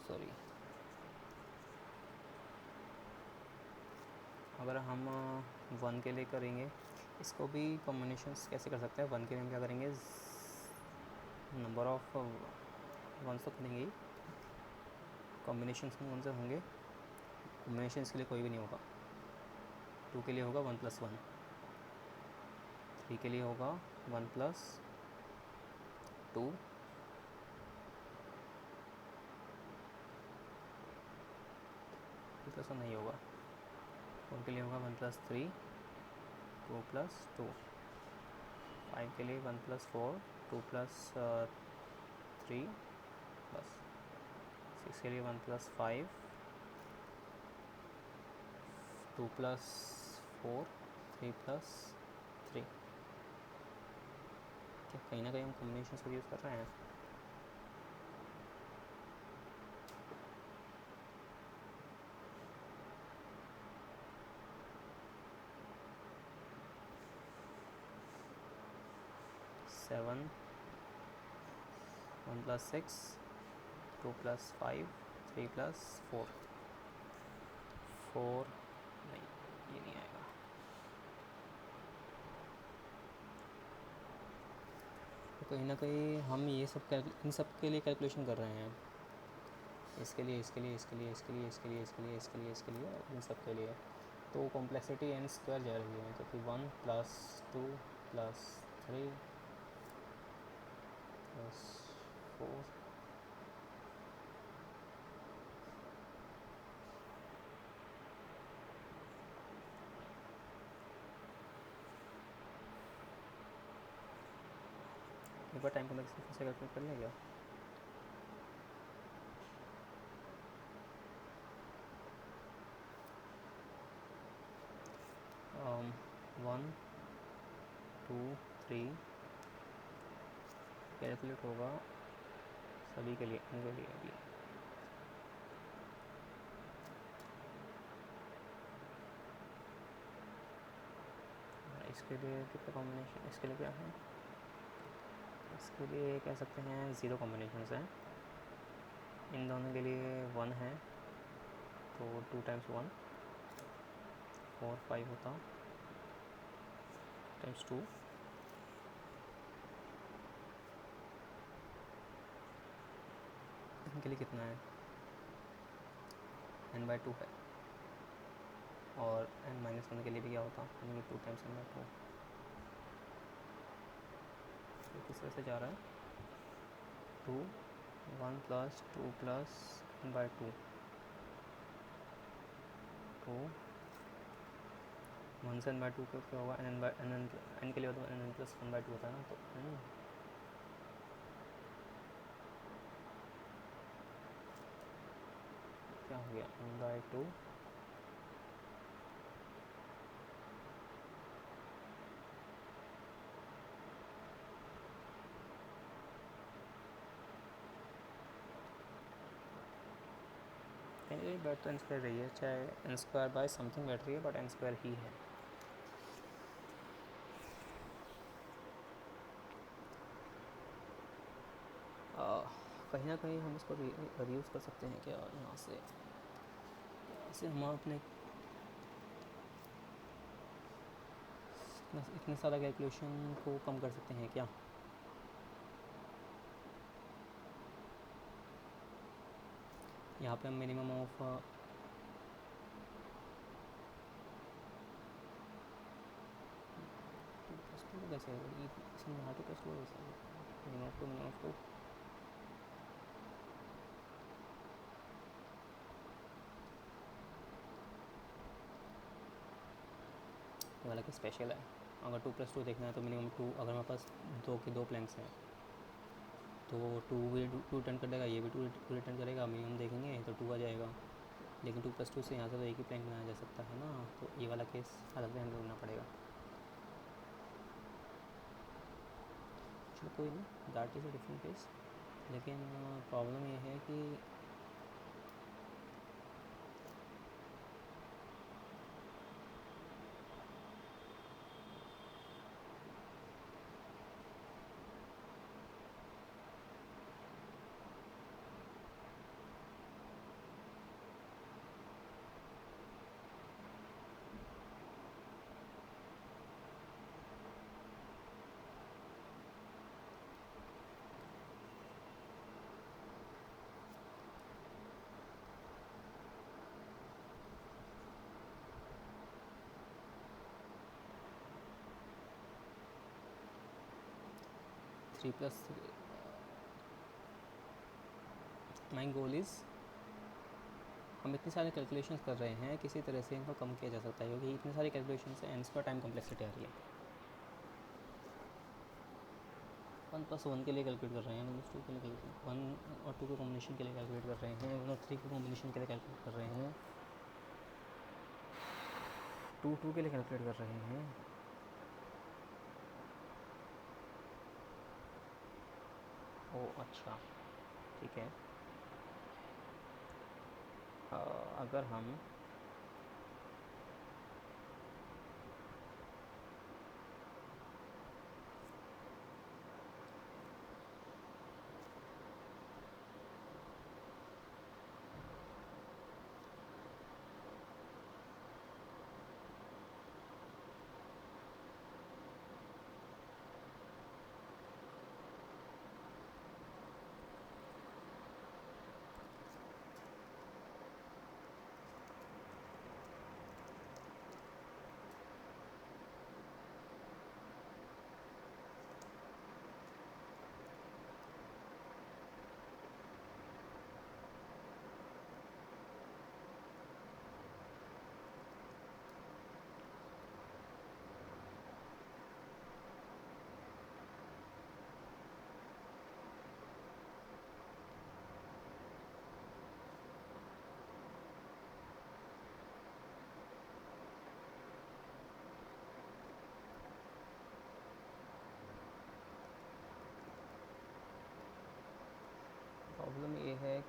सॉरी, अगर हम 1 के लिए करेंगे, इसको भी कॉम्बिनेशंस कैसे कर सकते हैं। 1 के लिए हम क्या करेंगे, नंबर ऑफ 1 तो करेंगे, कॉम्बिनेशंस में कौन से होंगे, कॉम्बिनेशंस के लिए कोई भी नहीं होगा। 2 के लिए होगा 1 + 1, 3 के लिए होगा 1 + 2, 2 + 1 नहीं होगा, 4 के लिए होगा 1 + 3, 2 + 2, 5 के लिए 1 + 4, 2 + 3 बस, 6 के लिए 1 + 5, 2 + 4, 3 + 3, क्या कहीं ना कहीं हम कॉम्बिनेशन को यूज़ कर रहे हैं। सेवन 1 + 6, 2 + 5, 3 + 4, 4 नहीं, ये नहीं आएगा। तो कहीं ना कहीं हम ये सब इन सब के लिए कैलकुलेशन कर रहे हैं। इसके लिए, इसके लिए, इसके लिए, इसके लिए, इसके लिए, इसके लिए, इसके लिए, इसके लिए, इन सब के लिए। तो कॉम्प्लेक्सिटी n स्क्वायर जा रही है, तो कि 1 + 2 + 3 + 4 एक बार टाइम कॉम्प्लेक्सिटी फिर से कैलकुलेट कर लें क्या? वन 2 3 कैलकुलेट होगा सभी के लिए, इनके लिए भी। इसके लिए कितने कॉम्बिनेशन, इसके लिए क्या है, इसके लिए कह सकते हैं 0 कॉम्बिनेशन हैं। इन दोनों के लिए 1 है, तो 2 × 1 4 5 होता, ×2 इनके लिए कितना है, n/2 है। और n-1 के लिए भी क्या होता, यानी कि 2 × n/2। तो किस तरह से जा रहा है, 2 1 + 2 + n/2, तो 1 से n/2 का क्या होगा, n के लिए होता है n + 1/2 होता है ना, तो n क्या हो गया, n/2 बैठ तो n² रही है, चाहे n² / समथिंग बैठ रही है, बट n² ही है। कहीं ना कहीं हम इसको रिड्यूस कर सकते हैं क्या, यहाँ से हम अपने इतने सारा कैलकुलेशन को कम कर सकते हैं क्या? यहाँ पे हम मिनिमम ऑफ कैसे इसमें यहाँ तो कैसे मिनिमम ऑफ 2 वाला कि स्पेशल है। अगर 2 + 2 देखना है तो मिनिमम 2, अगर हमारे पास 2 के 2 प्लैंक्स हैं तो 2 भी 2 रिटर्न कर देगा, ये भी 2 रिटर्न करेगा, मिनिमम देखेंगे तो 2 आ जाएगा। लेकिन 2 + 2 से यहाँ से तो एक ही प्लैंक बनाया जा सकता है ना, तो ये वाला केस अलग से हैंडल करना पड़ेगा। चलो कोई नहीं, that is a different case. लेकिन प्रॉब्लम ये है कि माई गोल इज़, हम इतने सारे कैलकुलेशंस कर रहे हैं, किसी तरह से इनको कम किया जा सकता है, क्योंकि इतने सारे कैलकुलेशन से n² टाइम कॉम्प्लेक्सिटी आ रही है। 1 + 1 के लिए कैलकुलेट कर रहे हैं, 1 + 2 के लिए कैलकुलेट, 1 और 2 के कॉम्बिनेशन के लिए कैलकुलेट कर रहे हैं, 1 और 3 के कॉम्बिनेशन के लिए कैलकुलेट कर रहे हैं, 2 के लिए कैलकुलेट कर रहे हैं। ओ अच्छा, ठीक है। अगर हम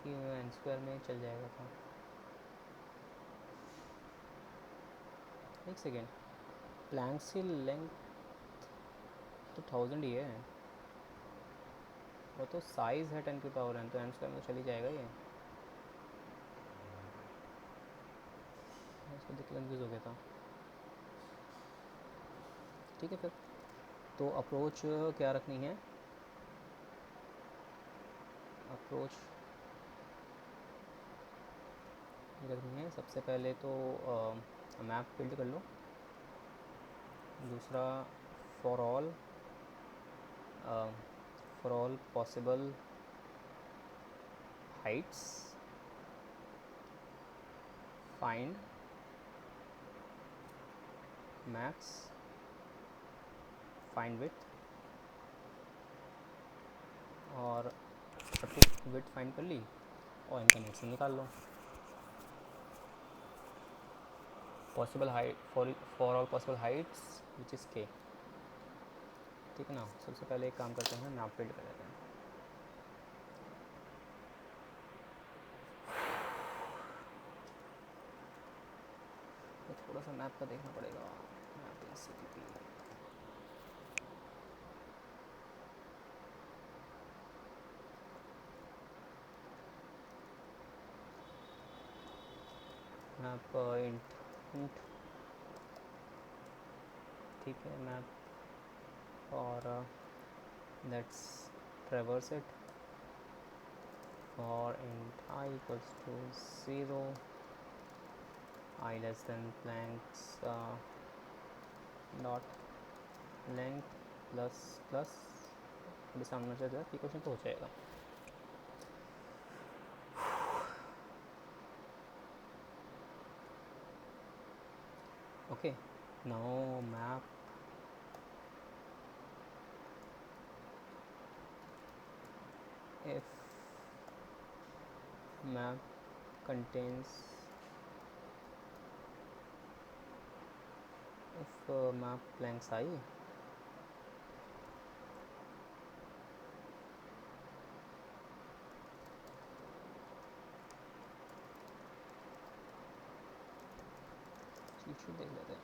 कि एन स्क्वायर में चल जाएगा था। एक सेकेंड, प्लैंक्स की लेंथ तो 1000 ही है, वो तो साइज़ है 10⁻n, तो एन स्क्वायर में तो चली जाएगा ये। इसको देख के कन्फ्यूज़ हो गया था। ठीक है फिर, तो अप्रोच क्या रखनी है? अप्रोच रखनी है सबसे पहले तो मैप बिल्ड कर लो। दूसरा, for all possible Heights find max find with, और सबकी विथ फाइंड कर ली और इनका नेक्स्ट निकाल लो। Possible height for all possible heights which is K. ठीक है ना, सबसे पहले एक काम करते हैं, मैप बिल्ड कर लेते हैं। तो थोड़ा सा मैप का देखना पड़ेगा। मैप CTP, मैप इंट, ठीक है, मैप, और let's ट्रेवर्स it for int I equals to 0, I less than planks dot length plus plus, अभी सामने से जाए इक्वेशन तो हो जाएगा। Okay, now map if map contains, if map blanks I, cheat sheet देख लेते हैं।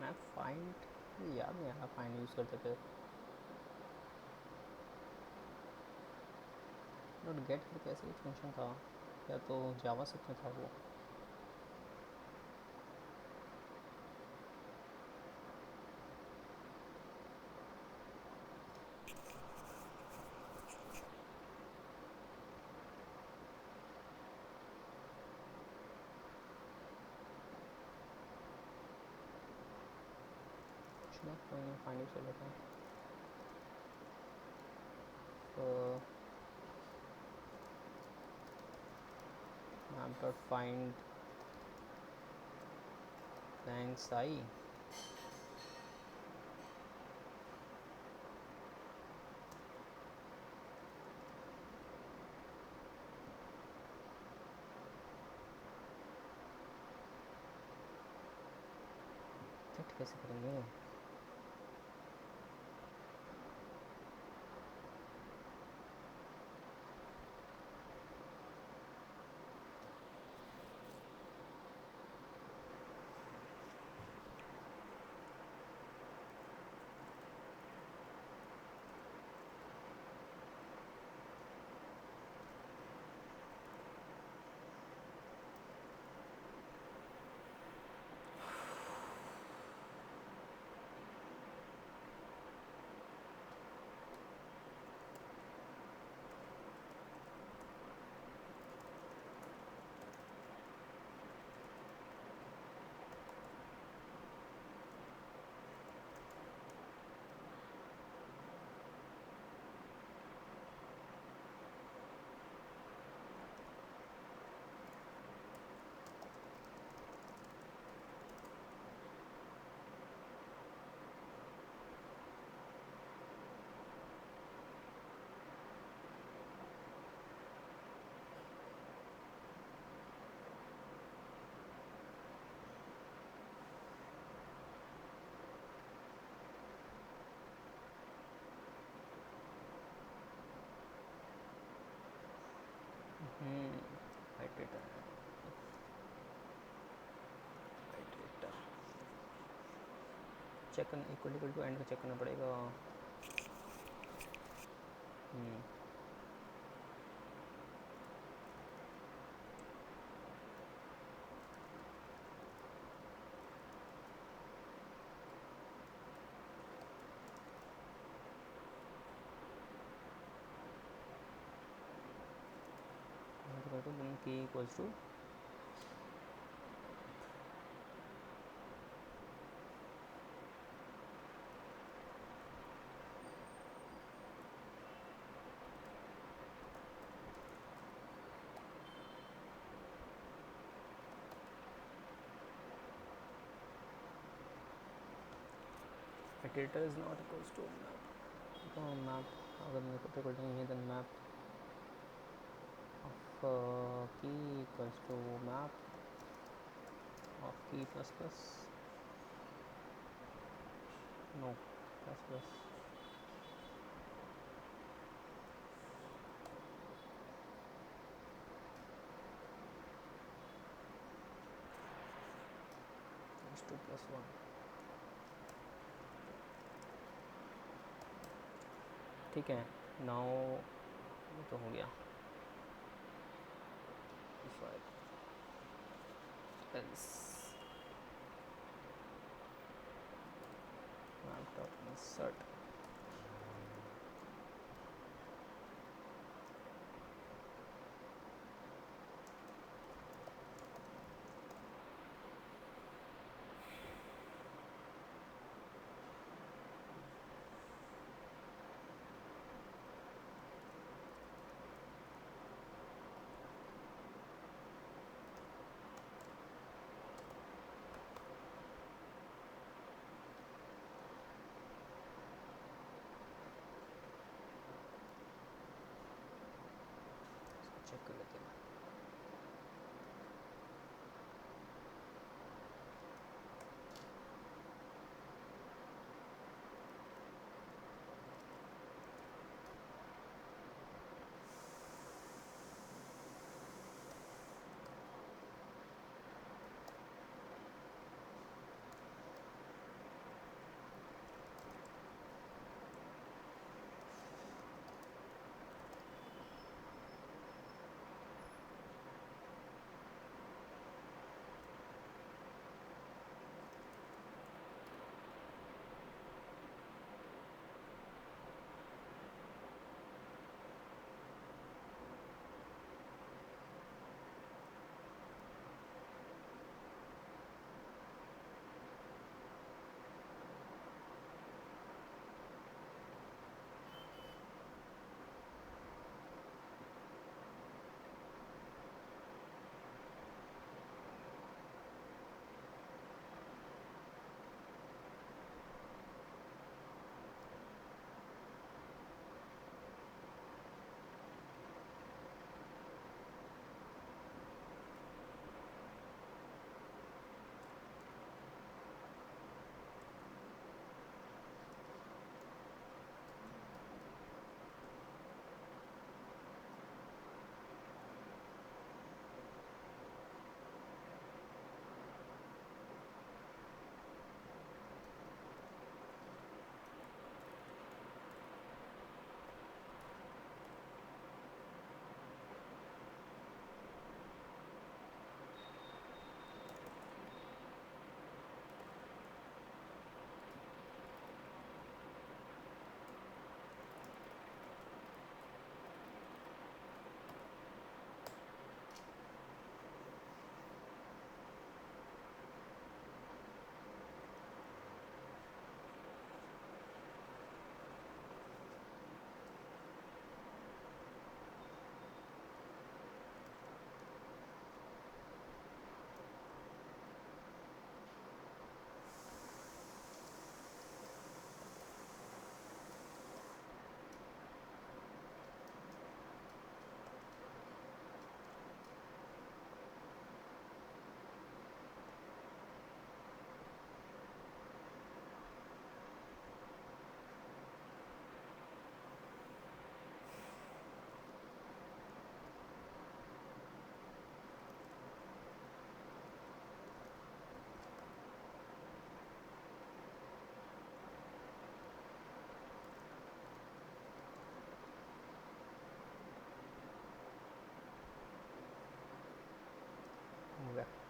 मैप फाइंड याद नहीं आ रहा, फाइंड यूज़ करते थे। नोट गेट करके ऐसे कुछ फंक्शन था, या तो जावास्क्रिप्ट में था वो। फाइंड यूज़ कर लेते हैं। तो map dot find blanks I, कैसे करेंगे? इटरेटर चेक करना इक्वल टू एंड का चेक करना पड़ेगा। Key equals to iterator is not equals to map. तो map अगर मेरे को इक्वल नहीं है then map of key equals to map of key plus plus no plus plus is 2 plus 1 ठीक है। नाउ तो हो गया else map dot insert check कर लेते हैं।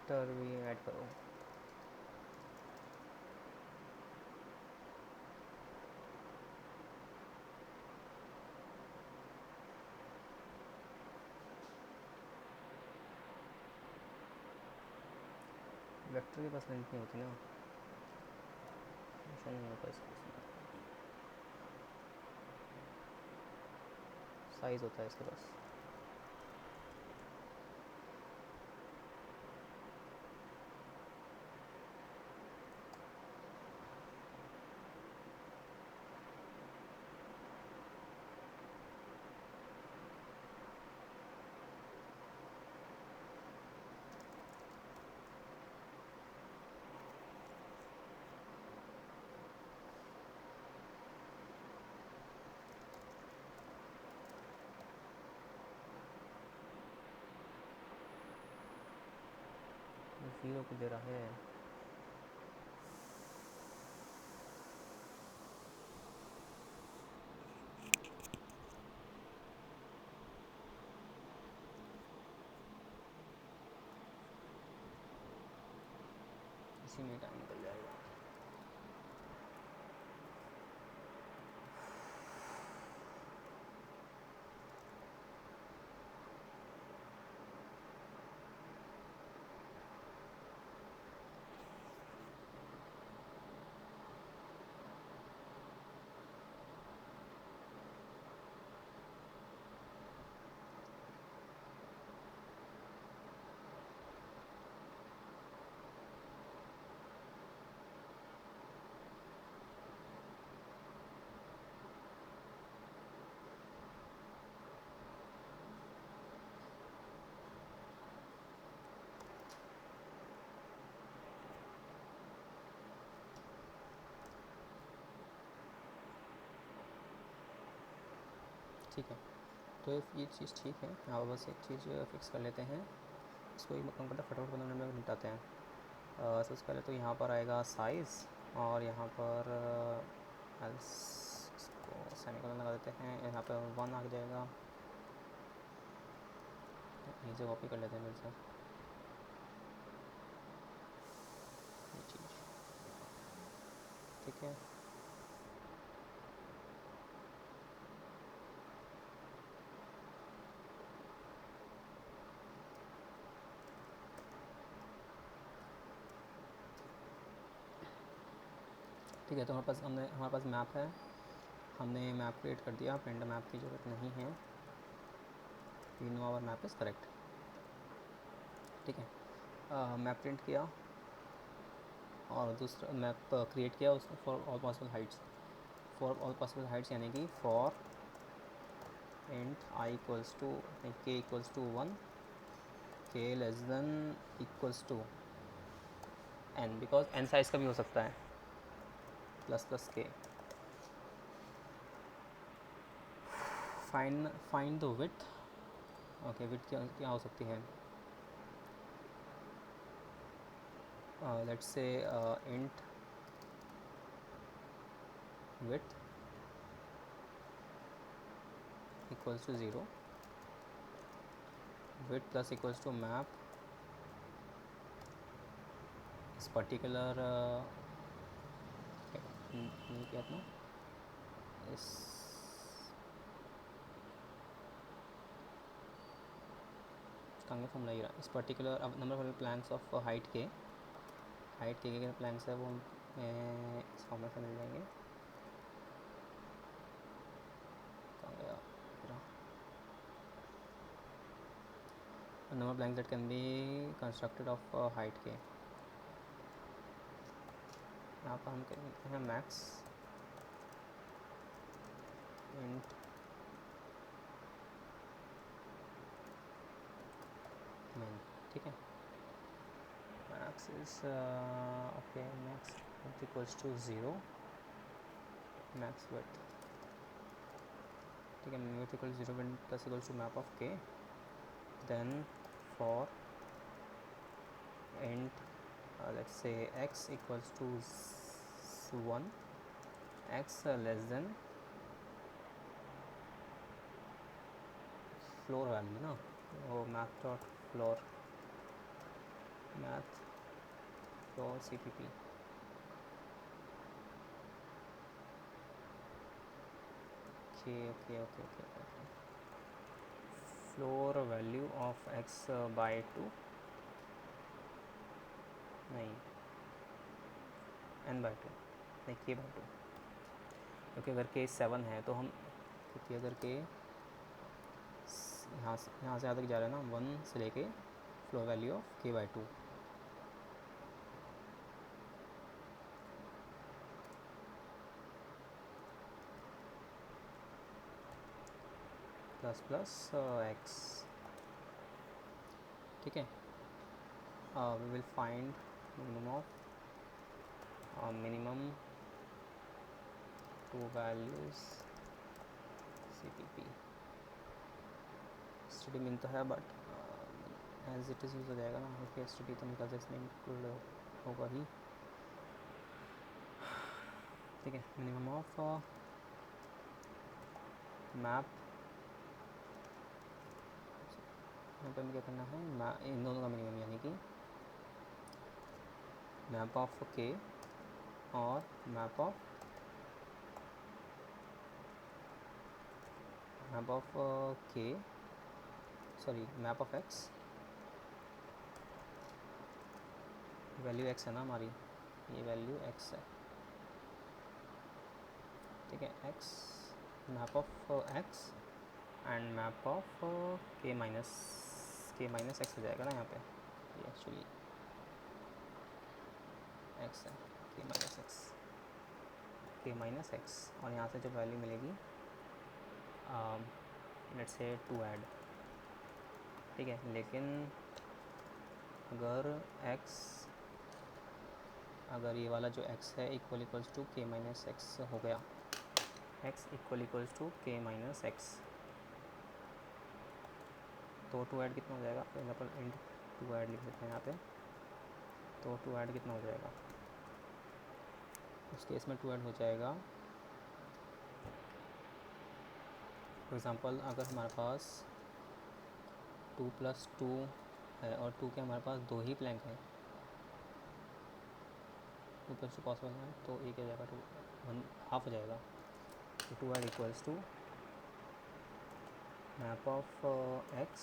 वेक्टर भी ऐड करो। वेक्टर के पास लेंथ नहीं होती ना, नहीं होता इसका, साइज़ होता है इसके पास। ज़ीरो को दे रहा है। इसी में टाइम निकल जाएगा। ठीक है, तो ये चीज़ ठीक है। यहाँ बस एक चीज़ फिक्स कर लेते हैं, इसको एक काम करते हैं, फटाफट 15 मिनट में निपटाते हैं। सबसे पहले तो यहाँ पर आएगा साइज़, और यहाँ पर एल्स इसको सेमीकोलन लगा देते हैं, यहाँ पर 1 आ जाएगा। यहीं से कॉपी कर लेते हैं फिर से ये चीज़, ठीक है। ठीक है, तो हमारे पास मैप है, हमने मैप क्रिएट कर दिया। प्रिंट मैप की ज़रूरत नहीं है, we know our map is correct. ठीक है, मैप प्रिंट किया और दूसरा मैप क्रिएट किया उसको for all possible heights. For all possible heights यानी कि for int I equals to K equals to 1, K less than equals to n, because n size का भी हो सकता है, plus K. Find the width. Okay, width क्या हो सकती है? Let's say int width equals to 0, width plus equals to map इस पर्टिकुलर क्या था इस कहाँ फॉर्मूला ये रहा, इस पर्टिकुलर अब number of planks of height के प्लैंक्स है वो इस फॉर्मूला से मिल जाएंगे। कहाँ गया number planks that can be constructed of height के। यहाँ पर हम कहते हैं मैक्स इंट min, ठीक है। max is okay, max width equals to 0, max width, ठीक है। width equals to 0 width plus equals to map of k, then for int let's say x equals to 1, x less than floor value ना, वो map dot floor math floor CPP. Okay. Floor value of x by 2, नहीं n by 2, नहीं k by 2, क्योंकि अगर k 7 है तो हम, क्योंकि अगर k यहाँ से यहाँ तक जा रहा है ना 1 से लेके floor value of k by 2. Plus x. ठीक है. We will find minimum 2 values CPP. STD मिलता है but as it is use हो जाएगा ना. ओके, STD तो निकल इसमें इंक्लूड होगा ही. ठीक है. मिनिमम ऑफ मैप, यहाँ पर क्या करना है, इन दोनों का मिनिमम, यानी कि मैप ऑफ k और map of k, sorry map of x. Value x है ना हमारी, ये वैल्यू x है. ठीक है. x, map of x and map of k minus x हो जाएगा ना यहाँ पे. ये एक्चुअली x है, k माइनस x. और यहाँ से जो वैल्यू मिलेगी लेट्स से 2 ऐड. ठीक है. लेकिन अगर ये वाला जो x है equals to k minus x हो गया, x equals to k minus x, तो 2 ऐड कितना हो जाएगा. फॉर एग्जाम्पल इंट 2 ऐड लिख देते हैं यहाँ पे. तो 2 ऐड कितना हो जाएगा, उस केस में 2 ऐड हो जाएगा. फॉर एग्ज़ाम्पल अगर हमारे पास 2 + 2 है और 2 के हमारे पास 2 ही प्लैंक हैं, 2 + 2 पॉसिबल है, तो ये क्या हो जाएगा, 1 हाफ हो जाएगा. तो 2 add equals to map of x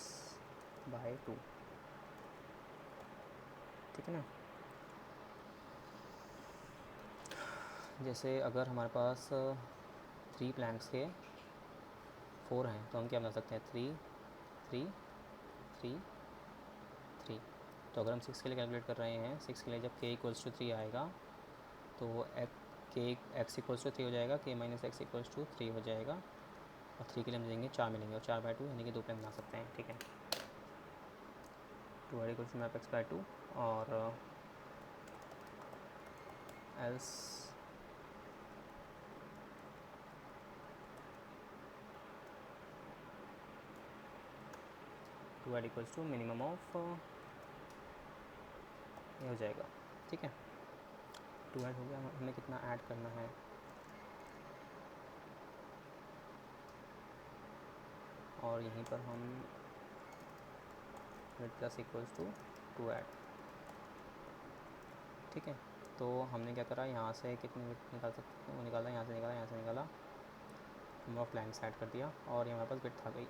by 2. ठीक है ना. जैसे अगर हमारे पास 3 प्लैंक्स के 4 हैं, तो हम क्या बना सकते हैं, 3 3 3 3. तो अगर हम 6 के लिए कैलकुलेट कर रहे हैं, 6 के लिए जब k इक्वल्स टू 3 आएगा तो x इक्वल्स टू 3 हो जाएगा, k minus x equals to 3 हो जाएगा. और 3 के लिए हम देंगे 4 मिलेंगे, और 4 बाय 2 यानी कि 2 प्लैंक बना सकते हैं. ठीक है. 2 add equals to map x by 2 और else 2 add equals to minimum of ये हो जाएगा. ठीक है. 2 ऐड हो गया. हमें कितना ऐड करना है, और यहीं पर हम mid plus equals to 2 add. ठीक है. तो हमने क्या करा, यहाँ से कितने विड्थ निकाल सकते हैं, वो निकाला, यहाँ से निकाला, यहाँ से निकाला, नंबर ऑफ प्लैंक्स ऐड कर दिया, और ये हमारे पास विड्थ आ गई.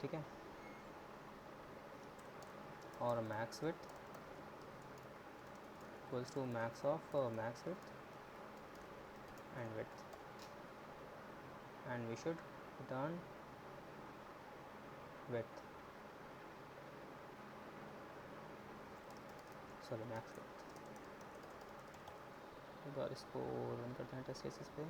ठीक है. और max width equals to max of max width and width, and we should return width, sorry max width. एक बार इसको रन करते हैं टेस्ट केसेस पे.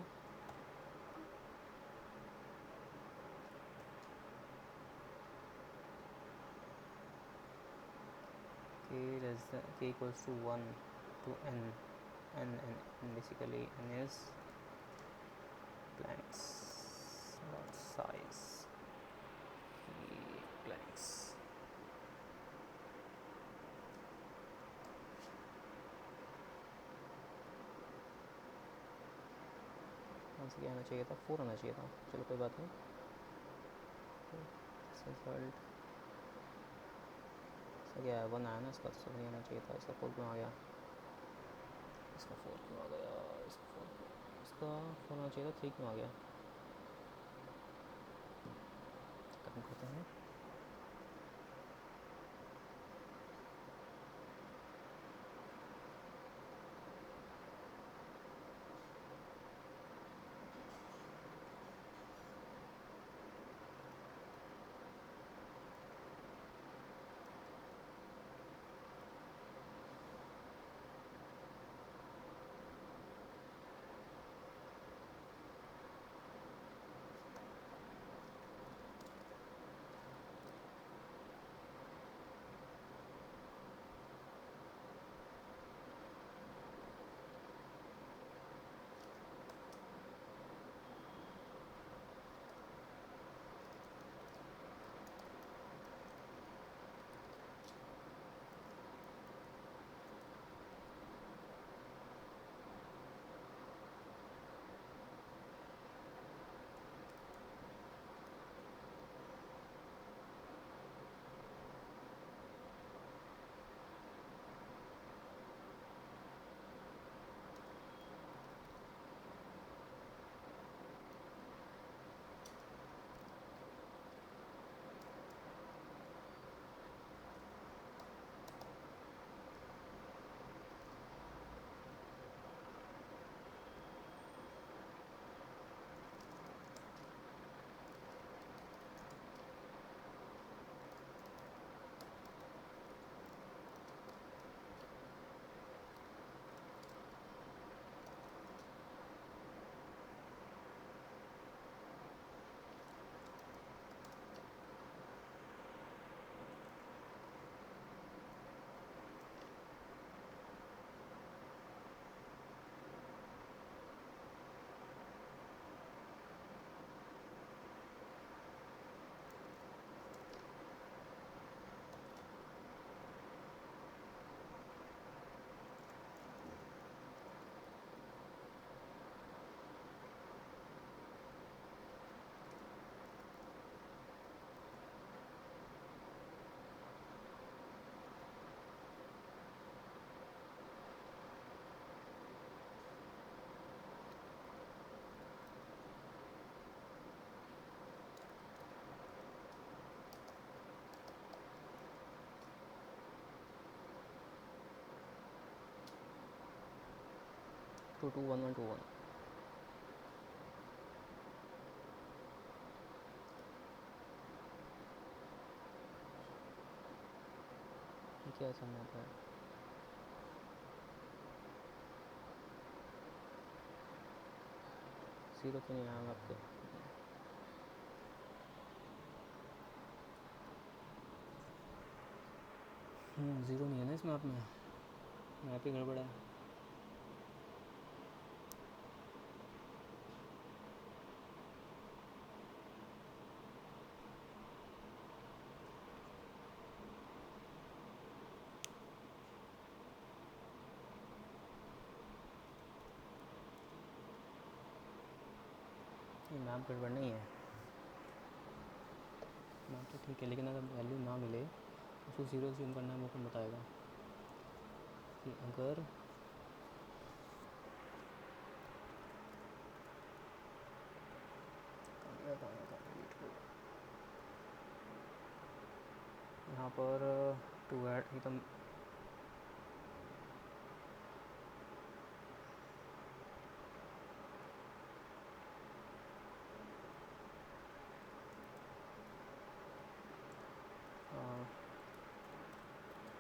k equals to 1 to n basically n is planks dot size planks. क्या आना चाहिए था, 4 आना चाहिए था. चलो कोई बात नहीं. रिजल्ट इसका क्या है, 1 आया ना, इसका तो नहीं आना चाहिए था, इसका 4 क्यों आ गया, इसका 4 क्यों आ गया, इसका 4 आना चाहिए था, 3 क्यों आ गया। काम करते हैं। टू 2 1 1 2 1। क्या समझ आता है, जीरो क्यों नहीं आया आपके, ज़ीरो नहीं है ना इसमें, आप में यहाँ पे गड़बड़ है। ये मैप गड़बड़ नहीं है, मैप तो ठीक है, लेकिन अगर वैल्यू ना मिले उसको ज़ीरो ज़ूम करना है, वो कौन बताएगा कि अगर यहाँ पर टू ऐड एकदम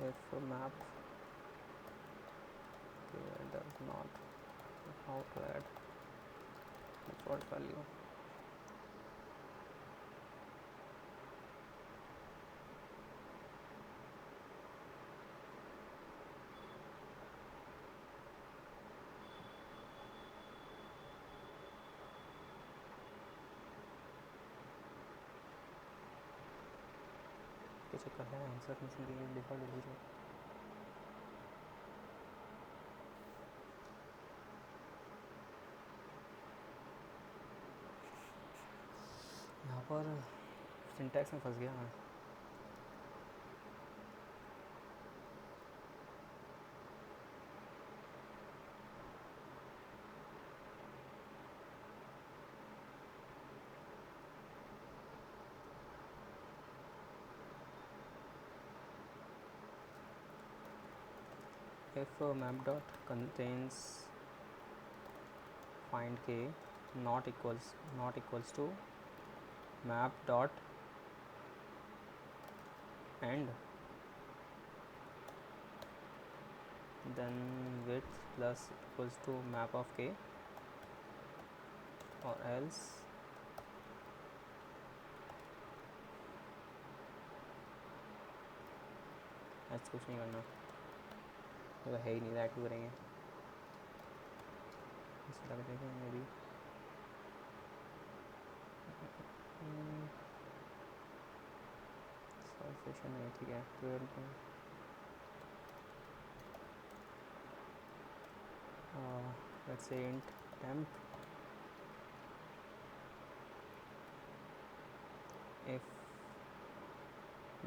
if a map does not outlet default value, के चक्कर है आंसर मिसिंग डिफॉल्ट जीरो। यहाँ पर सिंटैक्स में फंस गया मैं, if map dot contains find k not equals to map dot end, then width plus equals to map of k, or else ऐसा कुछ नहीं करना, तो है ही नहीं, रैट क्यों करेंगे, इस लग देखें मे भी सॉल्यूशन नहीं, ठीक है। लेट्स से int temp if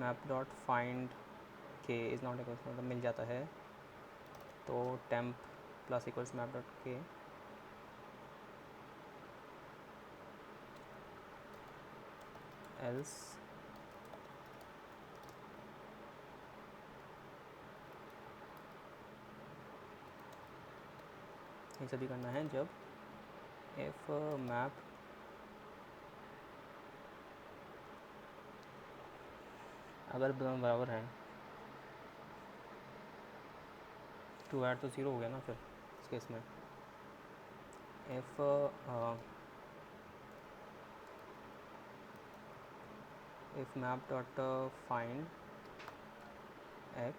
map dot find k is not equals, मतलब मिल जाता है तो temp plus equals map dot k, else ये सभी करना है जब if map अगर दोनों बराबर हैं, टू ऐड तो ज़ीरो हो गया ना फिर इस केस में। if map dot find x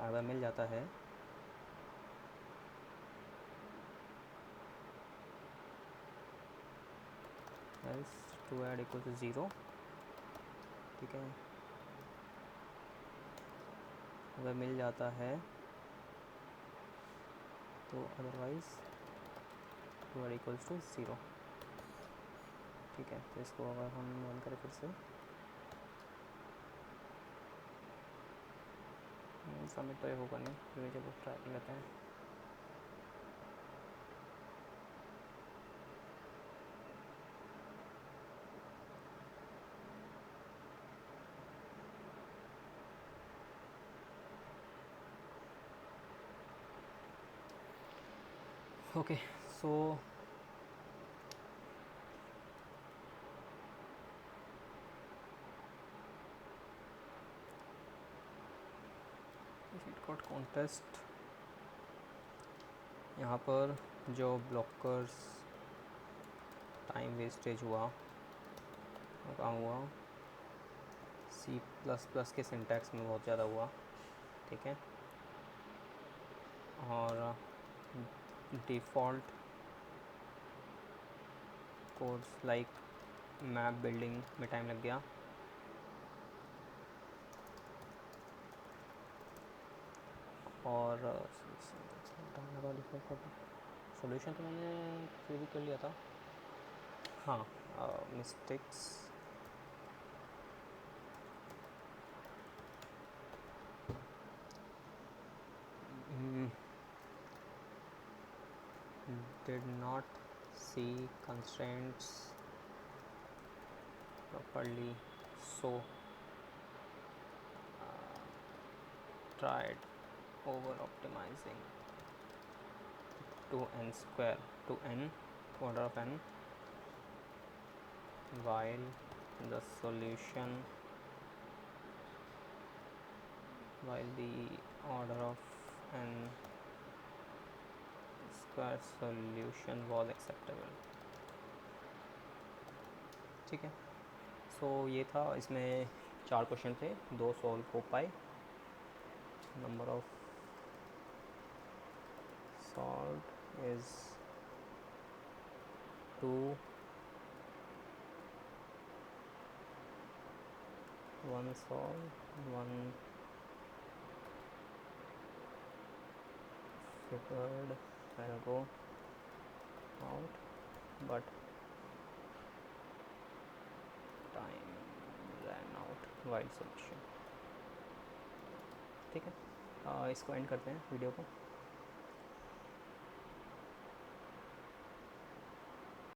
अगर मिल जाता है else two add equal to zero, ठीक है। अगर मिल जाता है तो otherwise two add equals to zero, ठीक है। तो इसको अगर हम रन करें फिर से, सबमिट तो ये होगा नहीं, फिर जब ट्राई कर लेते हैं। ओके सो कोड कॉन्टेस्ट, यहाँ पर जो ब्लॉकर्स टाइम वेस्टेज हुआ वो कहाँ हुआ, C++ के सिंटैक्स में बहुत ज़्यादा हुआ, ठीक है। और default codes like map building में टाइम लग गया, और सॉल्यूशन तो मैंने फिर भी कर लिया था। हाँ, mistakes did not see constraints properly, so tried over optimizing to n square, to n order of n, while the solution, while the order of n square solution was acceptable, ठीक है। सो ये था, इसमें 4 क्वेश्चन थे, 2 solve हो पाए। Number of solve is 2, 1 solve, 1 figured will go out, but time ran out while solution, ठीक है। इसको एंड करते हैं वीडियो को।